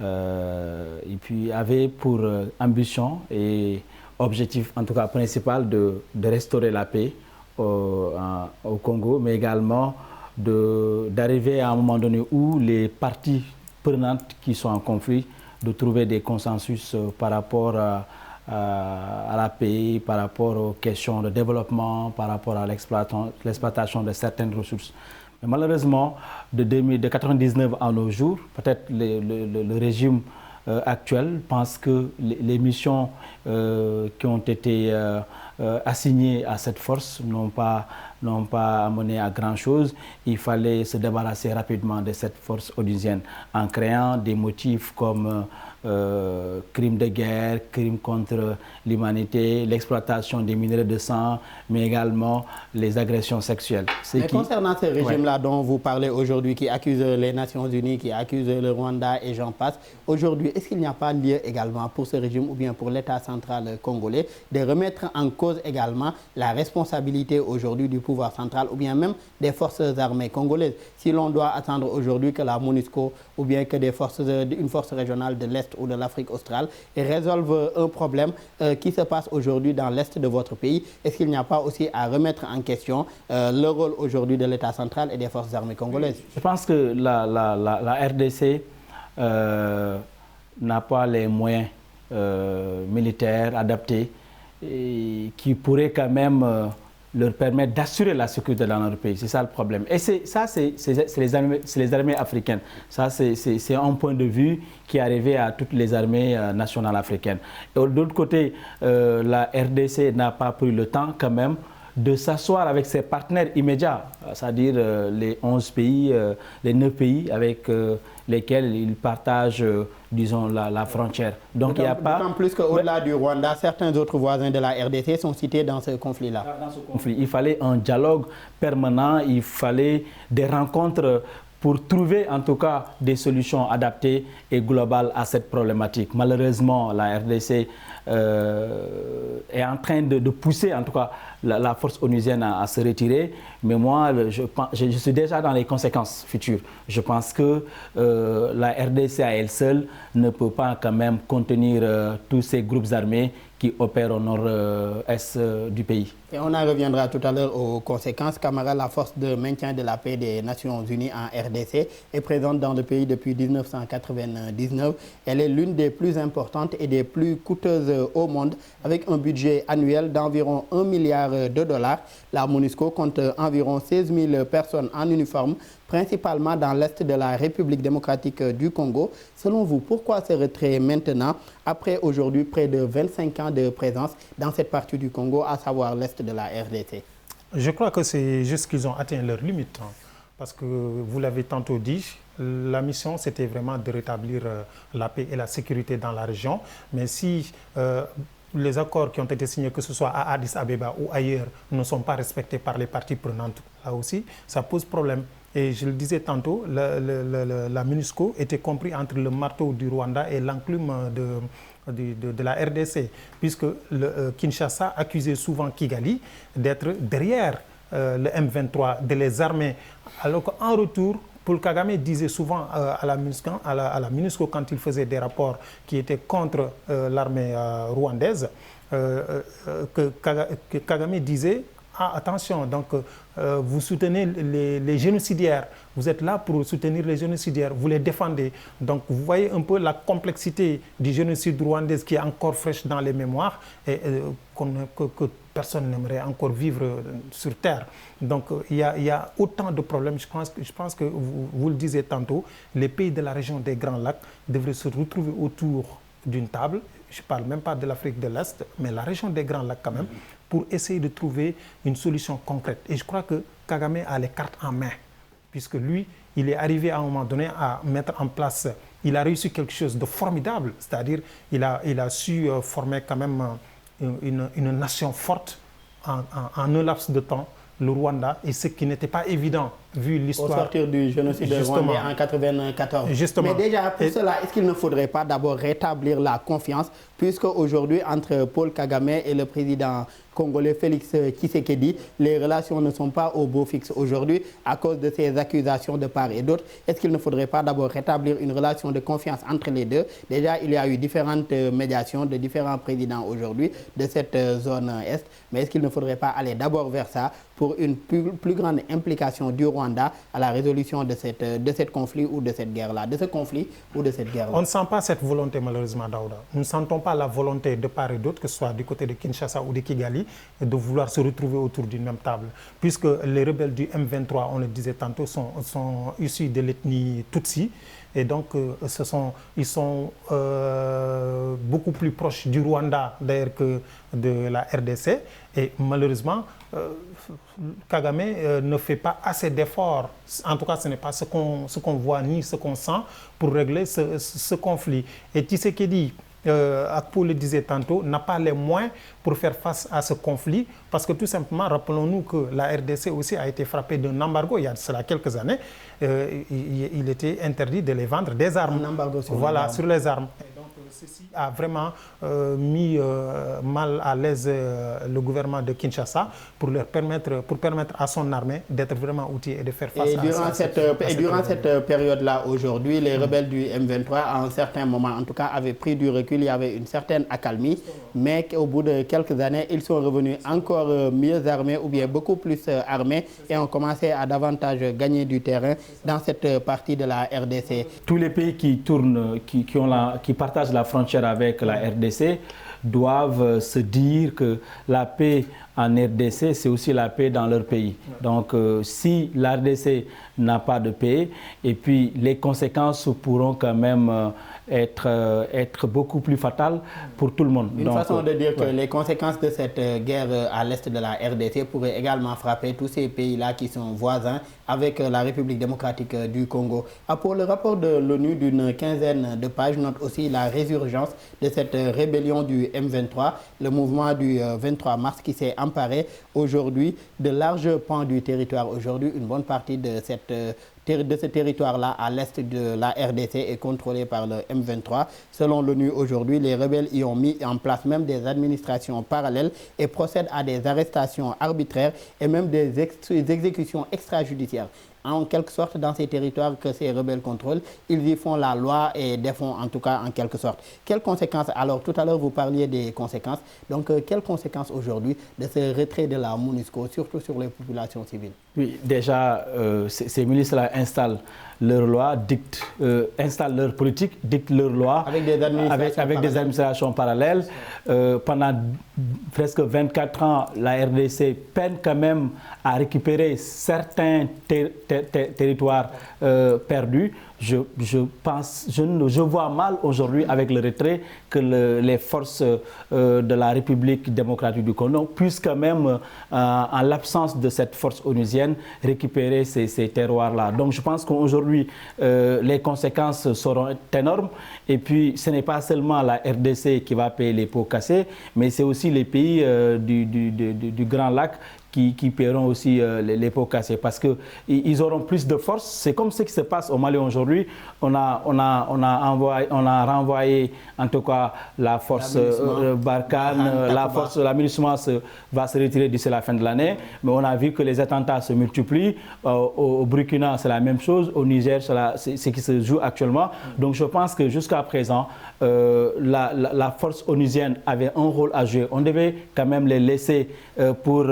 et puis avait pour ambition et objectif en tout cas principal de restaurer la paix au Congo, mais également d'arriver à un moment donné où les parties prenantes qui sont en conflit de trouver des consensus par rapport à la paix, par rapport aux questions de développement, par rapport à l'exploitation de certaines ressources. Mais malheureusement, de 1999 à nos jours, peut-être le régime actuel pense que les missions qui ont été assignées à cette force n'ont pas amené à grand-chose. Il fallait se débarrasser rapidement de cette force onusienne en créant des motifs comme crimes de guerre, crimes contre l'humanité, l'exploitation des minerais de sang, mais également les agressions sexuelles. Mais concernant ce régime-là dont vous parlez aujourd'hui, qui accuse les Nations Unies, qui accuse le Rwanda et j'en passe, aujourd'hui, est-ce qu'il n'y a pas lieu également pour ce régime ou bien pour l'État central congolais de remettre en cause également la responsabilité aujourd'hui du pouvoir central ou bien même des forces armées congolaises? Si l'on doit attendre aujourd'hui que la MONUSCO ou bien que une force régionale de l'Est ou de l'Afrique australe résolve un problème qui se passe aujourd'hui dans l'Est de votre pays, est-ce qu'il n'y a pas aussi à remettre en question le rôle aujourd'hui de l'État central et des forces armées congolaises? Je pense que la RDC n'a pas les moyens militaires adaptés et qui pourraient quand même leur permettre d'assurer la sécurité dans notre pays. C'est ça le problème. Et c'est les armées africaines. Ça, c'est un point de vue qui est arrivé à toutes les armées nationales africaines. Et de l'autre côté, la RDC n'a pas pris le temps quand même de s'asseoir avec ses partenaires immédiats, c'est-à-dire les 11 pays, les 9 pays avec lesquels ils partagent, disons, la frontière. Donc il n'y a pas... D'autant plus qu'au-delà du Rwanda, certains autres voisins de la RDC sont cités dans ce conflit-là. Dans ce conflit, il fallait un dialogue permanent, il fallait des rencontres pour trouver en tout cas des solutions adaptées et globales à cette problématique. Malheureusement, la RDC est en train de pousser en tout cas la force onusienne à se retirer, mais moi je suis déjà dans les conséquences futures. Je pense que la RDC à elle seule ne peut pas quand même contenir tous ces groupes armés qui opèrent au nord-est du pays. Et on en reviendra tout à l'heure aux conséquences. Camara, la force de maintien de la paix des Nations Unies en RDC est présente dans le pays depuis 1999. Elle est l'une des plus importantes et des plus coûteuses au monde, avec un budget annuel d'environ 1 milliard de dollars. La MONUSCO compte environ 16 000 personnes en uniforme, principalement dans l'Est de la République démocratique du Congo. Selon vous, pourquoi ce retrait maintenant, après aujourd'hui près de 25 ans de présence dans cette partie du Congo, à savoir l'Est de la RDC? Je crois que c'est juste qu'ils ont atteint leur limite. Parce que vous l'avez tantôt dit, la mission c'était vraiment de rétablir la paix et la sécurité dans la région. Mais si les accords qui ont été signés, que ce soit à Addis Abeba ou ailleurs, ne sont pas respectés par les parties prenantes, là aussi, ça pose problème. Et je le disais tantôt, la MONUSCO était compris entre le marteau du Rwanda et l'enclume de la RDC, puisque Kinshasa accusait souvent Kigali d'être derrière le M23, de les armer, alors qu'en retour, Paul Kagame disait souvent à la MONUSCO, quand il faisait des rapports qui étaient contre l'armée rwandaise, que Kagame disait: ah, attention, donc vous soutenez les génocidaires, vous êtes là pour soutenir les génocidaires, vous les défendez. Donc vous voyez un peu la complexité du génocide rwandais qui est encore fraîche dans les mémoires et que personne n'aimerait encore vivre sur Terre. Donc il y a autant de problèmes. Je pense que vous le disiez tantôt, les pays de la région des Grands Lacs devraient se retrouver autour d'une table. Je ne parle même pas de l'Afrique de l'Est, mais la région des Grands Lacs quand même, pour essayer de trouver une solution concrète. Et je crois que Kagame a les cartes en main, puisque lui, il est arrivé à un moment donné à mettre en place, il a réussi quelque chose de formidable, c'est-à-dire il a su former quand même une nation forte en un laps de temps, le Rwanda, et ce qui n'était pas évident vu l'histoire. Au sortir du génocide rwandais en 1994. Justement. Mais déjà, pour cela, est-ce qu'il ne faudrait pas d'abord rétablir la confiance, puisque aujourd'hui, entre Paul Kagame et le président congolais Félix Tshisekedi, les relations ne sont pas au beau fixe aujourd'hui à cause de ces accusations de part et d'autre. Est-ce qu'il ne faudrait pas d'abord rétablir une relation de confiance entre les deux? Déjà, il y a eu différentes médiations de différents présidents aujourd'hui de cette zone Est, mais est-ce qu'il ne faudrait pas aller d'abord vers ça pour une plus grande implication du Rwanda à la résolution de cette conflit ou de cette guerre-là, de ce conflit ou de cette guerre-là? On ne sent pas cette volonté malheureusement, Daouda. Nous ne sentons pas la volonté de part et d'autre, que ce soit du côté de Kinshasa ou de Kigali, de vouloir se retrouver autour d'une même table. Puisque les rebelles du M23, on le disait tantôt, sont issus de l'ethnie Tutsi. Et donc, ils sont beaucoup plus proches du Rwanda d'ailleurs que de la RDC. Et malheureusement, Kagame ne fait pas assez d'efforts. En tout cas, ce n'est pas ce qu'on voit ni ce qu'on sent pour régler ce conflit. Et Tshisekedi, Akpo le disait tantôt, n'a pas les moyens pour faire face à ce conflit, parce que tout simplement, rappelons-nous que la RDC aussi a été frappée d'un embargo il y a cela quelques années. Il était interdit de les vendre des armes. Un embargo sur voilà, les armes. sur les armes. Et donc, ceci a vraiment mis mal à l'aise le gouvernement de Kinshasa pour permettre à son armée d'être vraiment outillée et de faire face Et durant cette période-là, aujourd'hui, les rebelles du M23, à un certain moment, en tout cas, avaient pris du recul. Il y avait une certaine accalmie, mais qu'au bout de quelques années, ils sont revenus encore mieux armés ou bien beaucoup plus armés et ont commencé à davantage gagner du terrain dans cette partie de la RDC. Tous les pays qui partagent la frontière avec la RDC doivent se dire que la paix en RDC, c'est aussi la paix dans leur pays. Donc, si la RDC n'a pas de paix, et puis les conséquences pourront quand même être beaucoup plus fatales pour tout le monde. Une façon de dire que les conséquences de cette guerre à l'est de la RDC pourraient également frapper tous ces pays-là qui sont voisins avec la République démocratique du Congo. Pour le rapport de l'ONU d'une quinzaine de pages, note aussi la résurgence de cette rébellion du M23, le mouvement du 23 mars qui s'est emparé aujourd'hui de larges pans du territoire. Aujourd'hui, une bonne partie de ce territoire-là à l'est de la RDC est contrôlé par le M23. Selon l'ONU aujourd'hui, les rebelles y ont mis en place même des administrations parallèles et procèdent à des arrestations arbitraires et même des exécutions extrajudiciaires. En quelque sorte, dans ces territoires que ces rebelles contrôlent, ils y font la loi et défont en tout cas en quelque sorte. Quelles conséquences? Alors tout à l'heure vous parliez des conséquences. Donc quelles conséquences aujourd'hui de ce retrait de la MONUSCO, surtout sur les populations civiles? Oui, déjà, ces ministres-là installent leurs lois, installent leur politique, dictent leurs lois avec des administrations parallèles. Pendant presque 24 ans, la RDC peine quand même à récupérer certains territoires perdus. Je vois mal aujourd'hui avec le retrait que les forces de la République démocratique du Congo puissent quand même, en l'absence de cette force onusienne, récupérer ces terroirs-là. Donc je pense qu'aujourd'hui, les conséquences seront énormes. Et puis, ce n'est pas seulement la RDC qui va payer les pots cassés, mais c'est aussi les pays du Grand Lac qui paieront aussi les pots cassés, parce qu'ils auront plus de force. C'est comme ce qui se passe au Mali aujourd'hui. On a renvoyé en tout cas la force Barkhane, la MINUSMA va se retirer d'ici la fin de l'année, mais on a vu que les attentats se multiplient. Au Burkina, c'est la même chose. Au Niger, c'est ce qui se joue actuellement. Donc je pense que jusqu'à présent, la force onusienne avait un rôle à jouer. On devait quand même les laisser pour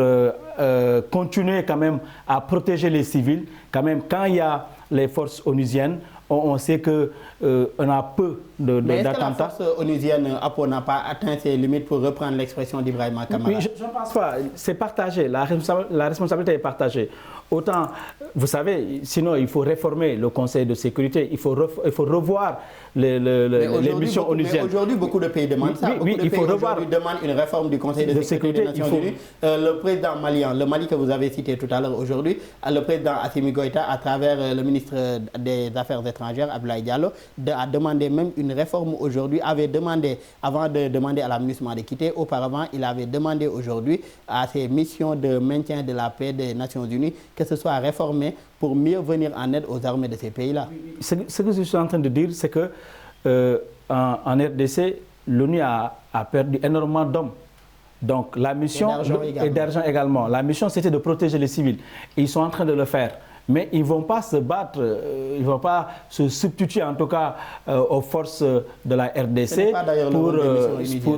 continuer quand même à protéger les civils. Quand même, quand il y a les forces onusiennes, on sait qu'on a peu d'attentats. Mais est-ce que la force onusienne, Apo, n'a pas atteint ses limites, pour reprendre l'expression d'Ibrahima Kamara? Oui, je ne pense pas. C'est partagé. La responsabilité est partagée. Autant, vous savez, sinon il faut réformer le Conseil de sécurité, il faut revoir les missions onusiennes. Mais aujourd'hui, beaucoup de pays demandent ça. Oui, il faut revoir. Demandent une réforme du Conseil de sécurité des Nations Unies. Le président malien, le Mali que vous avez cité tout à l'heure aujourd'hui, le président Assimi Goïta, à travers le ministre des Affaires étrangères, Abdoulaye Diallo, a demandé même une réforme aujourd'hui, avait demandé, avant de demander à la MINUSMA de quitter, auparavant, il avait demandé aujourd'hui à ces missions de maintien de la paix des Nations Unies que ce soit réformé pour mieux venir en aide aux armées de ces pays-là. Ce que je suis en train de dire, c'est que en RDC, l'ONU a perdu énormément d'hommes. Donc la mission, et d'argent également. La mission, c'était de protéger les civils. Et ils sont en train de le faire. Mais ils ne vont pas se battre, ils ne vont pas se substituer en tout cas aux forces de la RDC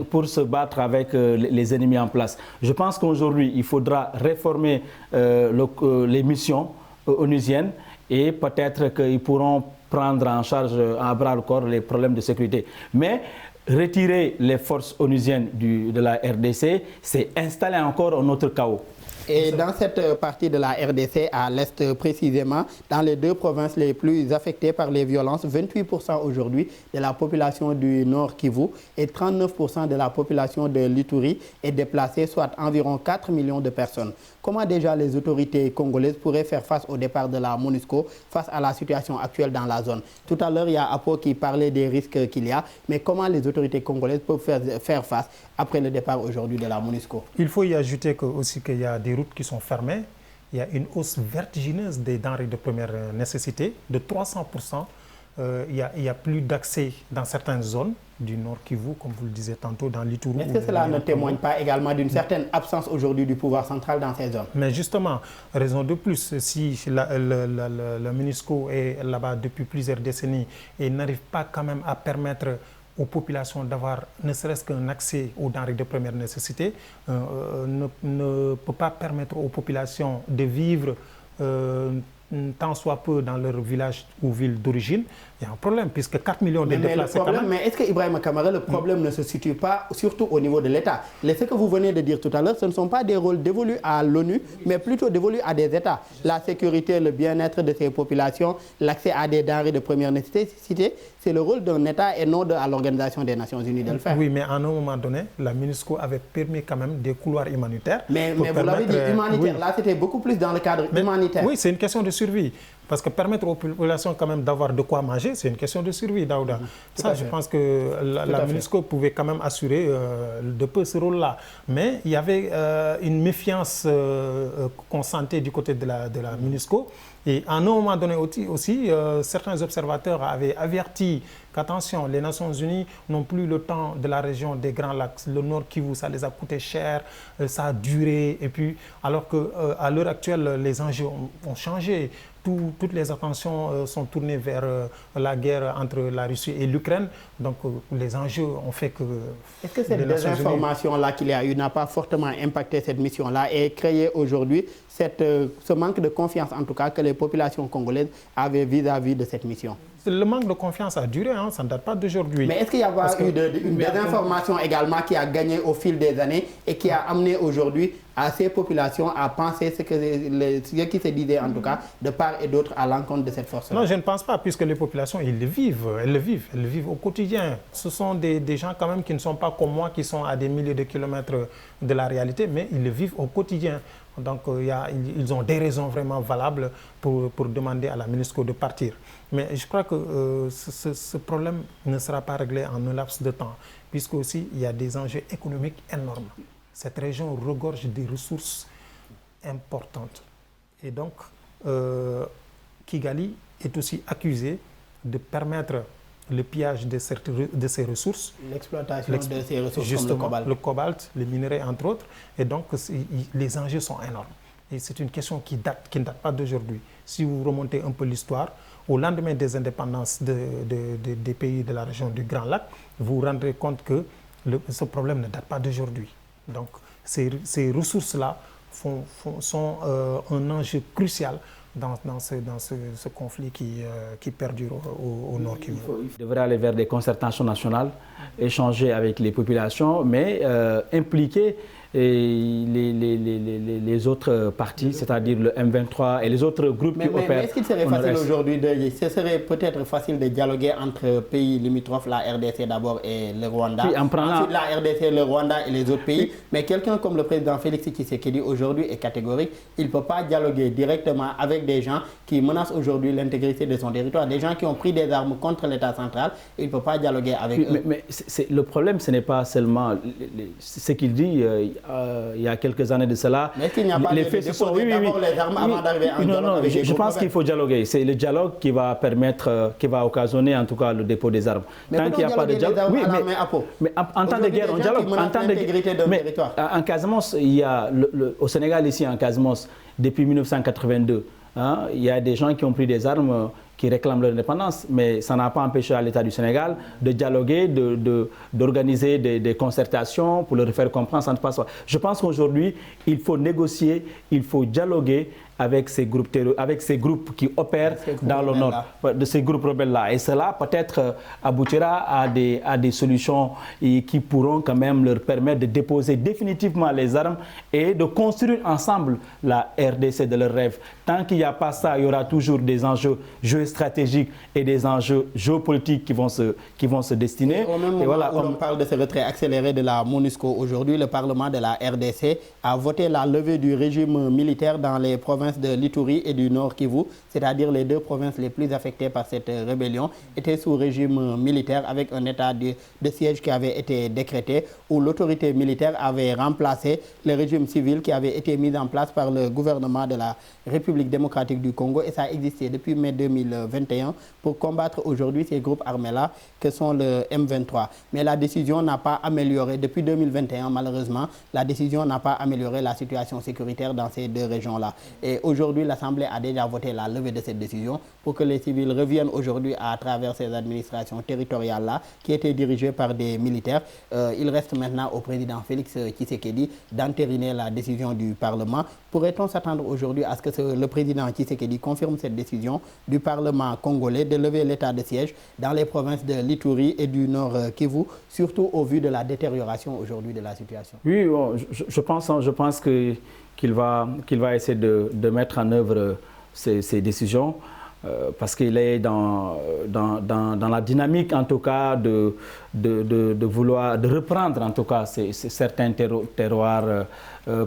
pour se battre avec les ennemis en place. Je pense qu'aujourd'hui, il faudra réformer les missions onusiennes et peut-être qu'ils pourront prendre en charge à bras le corps les problèmes de sécurité. Mais retirer les forces onusiennes de la RDC, c'est installer encore un autre chaos. Et dans cette partie de la RDC, à l'Est précisément, dans les deux provinces les plus affectées par les violences, 28% aujourd'hui de la population du Nord Kivu et 39% de la population de l'Ituri est déplacée, soit environ 4 millions de personnes. Comment déjà les autorités congolaises pourraient faire face au départ de la MONUSCO, face à la situation actuelle dans la zone? Tout à l'heure, il y a Apo qui parlait des risques qu'il y a, mais comment les autorités congolaises peuvent faire face après le départ aujourd'hui de la MONUSCO? Il faut y ajouter aussi qu'il y a des routes qui sont fermées. Il y a une hausse vertigineuse des denrées de première nécessité de 300%. Il y a plus d'accès dans certaines zones du Nord Kivu, comme vous le disiez tantôt, dans l'Ituri. Est-ce que cela ne témoigne pas également d'une certaine absence aujourd'hui du pouvoir central dans ces zones? Mais justement, raison de plus, si la MONUSCO est là-bas depuis plusieurs décennies et n'arrive pas quand même à permettre aux populations d'avoir ne serait-ce qu'un accès aux denrées de première nécessité, ne peut pas permettre aux populations de vivre tant soit peu dans leur village ou ville d'origine, il y a un problème, puisque 4 millions de déplacés... Mais est-ce que Ibrahima Kamara, le problème ne se situe pas surtout au niveau de l'État? Ce que vous venez de dire tout à l'heure, ce ne sont pas des rôles dévolus à l'ONU, mais plutôt dévolus à des États. La sécurité, le bien-être de ces populations, l'accès à des denrées de première nécessité, c'est le rôle d'un État et non à l'Organisation des Nations Unies de le faire. Oui, mais à un moment donné, la MONUSCO avait permis quand même des couloirs humanitaires. Mais vous l'avez dit, humanitaire, oui. Là c'était beaucoup plus dans le cadre humanitaire. Oui, c'est une question de survie. Parce que permettre aux populations quand même d'avoir de quoi manger, c'est une question de survie, Daouda. Ça, je pense que la MONUSCO pouvait quand même assurer de peu ce rôle-là. Mais il y avait une méfiance qu'on sentait du côté de la MONUSCO. Et à un moment donné aussi certains observateurs avaient averti qu'attention, les Nations Unies n'ont plus le temps de la région des Grands Lacs. Le Nord Kivu, ça les a coûté cher, ça a duré. Et puis, alors qu'à l'heure actuelle, les enjeux ont changé. Toutes les attentions sont tournées vers la guerre entre la Russie et l'Ukraine. Donc, les enjeux ont fait que... Est-ce que cette désinformation-là qu'il y a eu n'a pas fortement impacté cette mission-là et créé aujourd'hui ce manque de confiance, en tout cas, que les populations congolaises avaient vis-à-vis de cette mission? Le manque de confiance a duré, hein, ça ne date pas d'aujourd'hui. Mais est-ce qu'il y a eu une désinformation également qui a gagné au fil des années et qui a amené aujourd'hui à ces populations à penser ce qui se disait en tout cas de part et d'autre à l'encontre de cette force-là? Non, je ne pense pas, puisque les populations, elles le vivent au quotidien. Ce sont des gens quand même qui ne sont pas comme moi, qui sont à des milliers de kilomètres de la réalité, mais ils le vivent au quotidien. Donc ils ont des raisons vraiment valables pour demander à la MONUSCO de partir. Mais je crois que ce problème ne sera pas réglé en un laps de temps, puisque aussi il y a des enjeux économiques énormes. Cette région regorge des ressources importante. Et donc, Kigali est aussi accusé de permettre le pillage de ces ressources. L'exploitation de ces ressources, justement, comme le cobalt, les minerais, entre autres. Et donc, les enjeux sont énormes. Et c'est une question qui ne date pas d'aujourd'hui. Si vous remontez un peu l'histoire, au lendemain des indépendances des pays de la région du Grand Lac, vous vous rendrez compte que ce problème ne date pas d'aujourd'hui. Donc, ces ressources-là sont un enjeu crucial dans ce conflit qui perdure au Nord Kivu. Il devrait aller vers des concertations nationales, échanger avec les populations, mais impliquer les autres partis, c'est-à-dire le M23 et les autres groupes qui opèrent. Mais est-ce qu'il serait facile aujourd'hui ce serait peut-être facile de dialoguer entre pays limitrophes, la RDC d'abord et le Rwanda, oui, ensuite la RDC, le Rwanda et les autres pays, oui. Mais quelqu'un comme le président Félix Tshisekedi aujourd'hui est catégorique, il ne peut pas dialoguer directement avec des gens qui menacent aujourd'hui l'intégrité de son territoire, des gens qui ont pris des armes contre l'État central, il ne peut pas dialoguer avec eux. Mais le problème, ce n'est pas seulement ce qu'il dit. Il y a quelques années de cela. Mais est-ce qu'il n'y a pas de dépôt d'abord les armes avant d'arriver en dialogue avec les je pense qu'il faut dialoguer. C'est le dialogue qui va permettre, qui va occasionner en tout cas le dépôt des armes. Mais tant qu'il n'y a pas de dialogue, mais en temps de guerre, on dialogue. En Casamance, il y a au Sénégal ici, en Casamance, depuis 1982, il y a des gens qui ont pris des armes qui réclament leur indépendance, mais ça n'a pas empêché à l'État du Sénégal de dialoguer, d'organiser des concertations pour leur faire comprendre, ça ne passe pas. Je pense qu'aujourd'hui, il faut négocier, il faut dialoguer avec ces groupes qui opèrent dans le Nord, de ces groupes rebelles-là. Et cela peut-être aboutira à des solutions qui pourront quand même leur permettre de déposer définitivement les armes et de construire ensemble la RDC de leurs rêves. Tant qu'il n'y a pas ça, il y aura toujours des enjeux géostratégiques et des enjeux géopolitiques qui vont se destiner. Au même moment où on parle de ce retrait accéléré de la MONUSCO, aujourd'hui, le Parlement de la RDC a voté la levée du régime militaire dans les provinces de l'Ituri et du Nord Kivu, c'est-à-dire les deux provinces les plus affectées par cette rébellion, étaient sous régime militaire avec un état de siège qui avait été décrété, où l'autorité militaire avait remplacé le régime civil qui avait été mis en place par le gouvernement de la République démocratique du Congo, et ça a existé depuis mai 2021 pour combattre aujourd'hui ces groupes armés-là que sont le M23. Mais la décision n'a pas amélioré, depuis 2021 malheureusement, la décision n'a pas amélioré la situation sécuritaire dans ces deux régions-là. Et aujourd'hui, l'Assemblée a déjà voté la levée de cette décision pour que les civils reviennent aujourd'hui à travers ces administrations territoriales-là qui étaient dirigées par des militaires. Il reste maintenant au président Félix Tshisekedi d'entériner la décision du Parlement. Pourrait-on s'attendre aujourd'hui à ce que le président Tshisekedi confirme cette décision du Parlement congolais de lever l'état de siège dans les provinces de l'Ituri et du Nord Kivu, surtout au vu de la détérioration aujourd'hui de la situation? Oui, bon, je pense qu'il va essayer de mettre en œuvre ces décisions parce qu'il est dans la dynamique en tout cas de vouloir reprendre en tout cas certains terroirs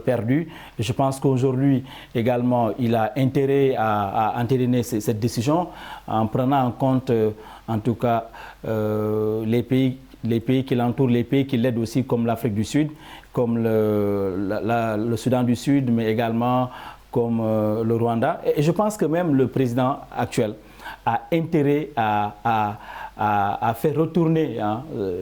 perdus. Et je pense qu'aujourd'hui également il a intérêt à entériner cette décision en prenant en compte en tout cas les pays qui l'entourent, les pays qui l'aident aussi comme l'Afrique du Sud, comme le Soudan du Sud, mais également comme le Rwanda. Et je pense que même le président actuel a intérêt à faire retourner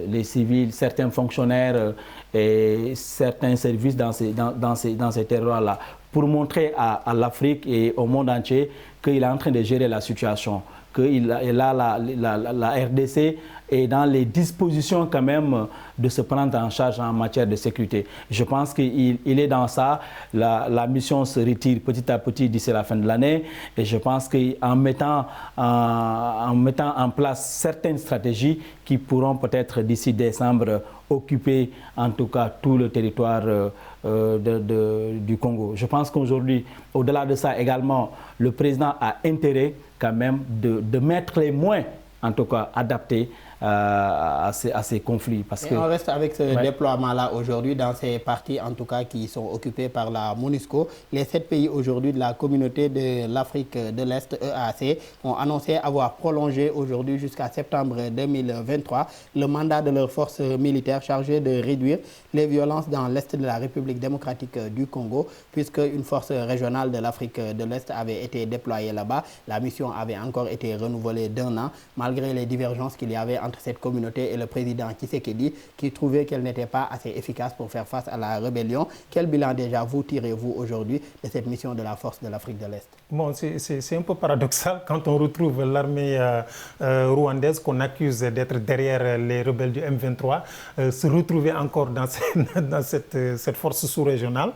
les civils, certains fonctionnaires et certains services dans ces terroirs-là, pour montrer à l'Afrique et au monde entier qu'il est en train de gérer la situation, que la RDC est dans les dispositions quand même de se prendre en charge en matière de sécurité. Je pense qu'il est dans ça. La mission se retire petit à petit d'ici la fin de l'année et je pense qu'en mettant en place certaines stratégies qui pourront peut-être d'ici décembre occuper en tout cas tout le territoire du Congo. Je pense qu'aujourd'hui, au-delà de ça également, le président a intérêt quand même de mettre les moyens en tout cas adaptés à ces conflits. Parce que on reste avec ce déploiement-là aujourd'hui dans ces parties, en tout cas, qui sont occupés par la MONUSCO. Les 7 pays aujourd'hui de la communauté de l'Afrique de l'Est, EAC, ont annoncé avoir prolongé aujourd'hui jusqu'à septembre 2023 le mandat de leurs forces militaires chargées de réduire les violences dans l'Est de la République démocratique du Congo, puisque une force régionale de l'Afrique de l'Est avait été déployée là-bas. La mission avait encore été renouvelée d'1 an, malgré les divergences qu'il y avait entre cette communauté et le président Tshisekedi, qui trouvait qu'elle n'était pas assez efficace pour faire face à la rébellion. Quel bilan déjà vous tirez-vous aujourd'hui de cette mission de la force de l'Afrique de l'Est? Bon, c'est un peu paradoxal quand on retrouve l'armée rwandaise qu'on accuse d'être derrière les rebelles du M23, se retrouver encore dans cette force sous-régionale.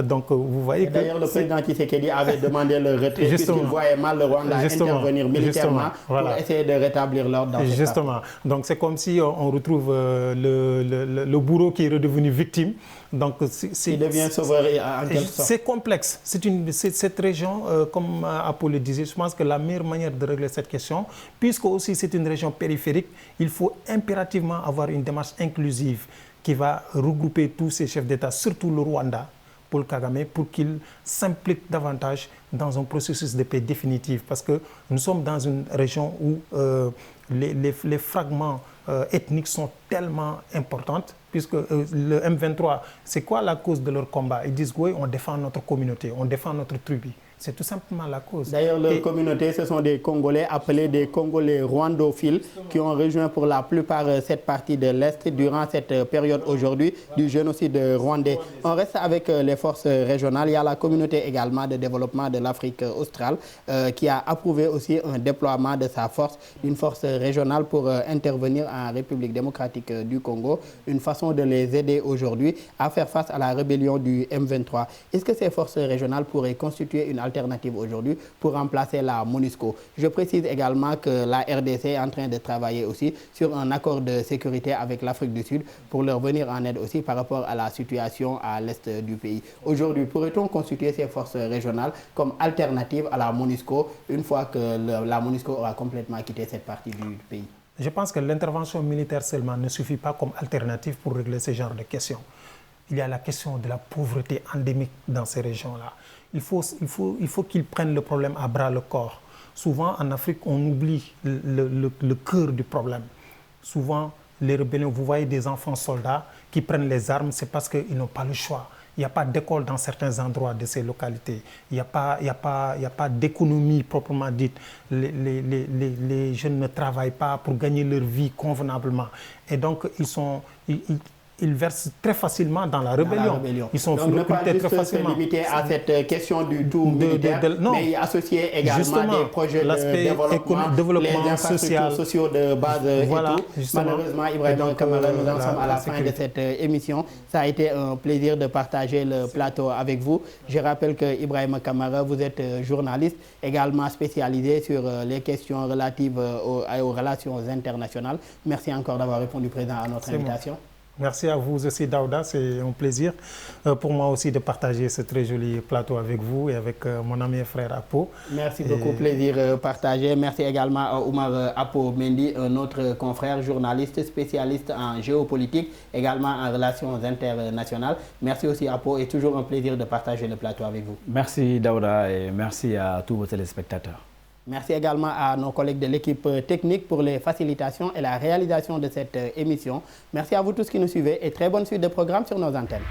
Donc vous voyez que... D'ailleurs, le président Tshisekedi avait demandé le retrait puisqu'il voyait mal le Rwanda intervenir militairement pour essayer de rétablir l'ordre dans cette Justement. partie. Donc c'est comme si on retrouve le bourreau qui est redevenu victime. Donc il devient sauveur en quelque sorte. C'est complexe. Cette région, comme Apo le disait, je pense que la meilleure manière de régler cette question, puisque aussi c'est une région périphérique, il faut impérativement avoir une démarche inclusive qui va regrouper tous ces chefs d'État, surtout le Rwanda, Paul Kagame, pour qu'il s'implique davantage dans un processus de paix définitif. Parce que nous sommes dans une région où les fragments ethniques sont tellement importants, puisque le M23, c'est quoi la cause de leur combat? Ils disent oui, on défend notre communauté, on défend notre tribu. C'est tout simplement la cause. D'ailleurs, leur communauté, ce sont des Congolais appelés des Congolais rwandophiles qui ont rejoint pour la plupart cette partie de l'Est durant cette période aujourd'hui du génocide rwandais. On reste avec les forces régionales. Il y a la communauté également de développement de l'Afrique australe qui a approuvé aussi un déploiement de sa force, d'une force régionale pour intervenir en République démocratique du Congo. Une façon de les aider aujourd'hui à faire face à la rébellion du M23. Est-ce que ces forces régionales pourraient constituer une alternative aujourd'hui pour remplacer la MONUSCO? Je précise également que la RDC est en train de travailler aussi sur un accord de sécurité avec l'Afrique du Sud pour leur venir en aide aussi par rapport à la situation à l'est du pays. Aujourd'hui, pourrait-on constituer ces forces régionales comme alternative à la MONUSCO une fois que la MONUSCO aura complètement quitté cette partie du pays? Je pense que l'intervention militaire seulement ne suffit pas comme alternative pour régler ce genre de questions. Il y a la question de la pauvreté endémique dans ces régions-là. Il faut qu'ils prennent le problème à bras le corps. Souvent, en Afrique, on oublie le cœur du problème. Souvent, les rébellions, vous voyez des enfants soldats qui prennent les armes, c'est parce qu'ils n'ont pas le choix. Il n'y a pas d'école dans certains endroits de ces localités. Il n'y a pas d'économie proprement dite. Les jeunes ne travaillent pas pour gagner leur vie convenablement. Et donc, ils versent très facilement dans la rébellion. Ils sont recrutés très facilement. Donc, ne pas juste se limiter à cette question du tout militaire, mais y associer également des projets de développement, les infrastructures sociaux de base et tout. Malheureusement, Ibrahima Kamara, nous en sommes à la fin de cette émission. Ça a été un plaisir de partager le plateau avec vous. Je rappelle que Ibrahima Kamara, vous êtes journaliste, également spécialisé sur les questions relatives aux relations internationales. Merci encore d'avoir répondu présent à notre invitation. Merci à vous aussi, Daouda. C'est un plaisir pour moi aussi de partager ce très joli plateau avec vous et avec mon ami et frère Apo. Merci beaucoup, plaisir partagé. Merci également à Oumar Apo Mendy, un autre confrère journaliste spécialiste en géopolitique, également en relations internationales. Merci aussi, Apo, et toujours un plaisir de partager le plateau avec vous. Merci, Daouda, et merci à tous vos téléspectateurs. Merci également à nos collègues de l'équipe technique pour les facilitations et la réalisation de cette émission. Merci à vous tous qui nous suivez et très bonne suite de programmes sur nos antennes.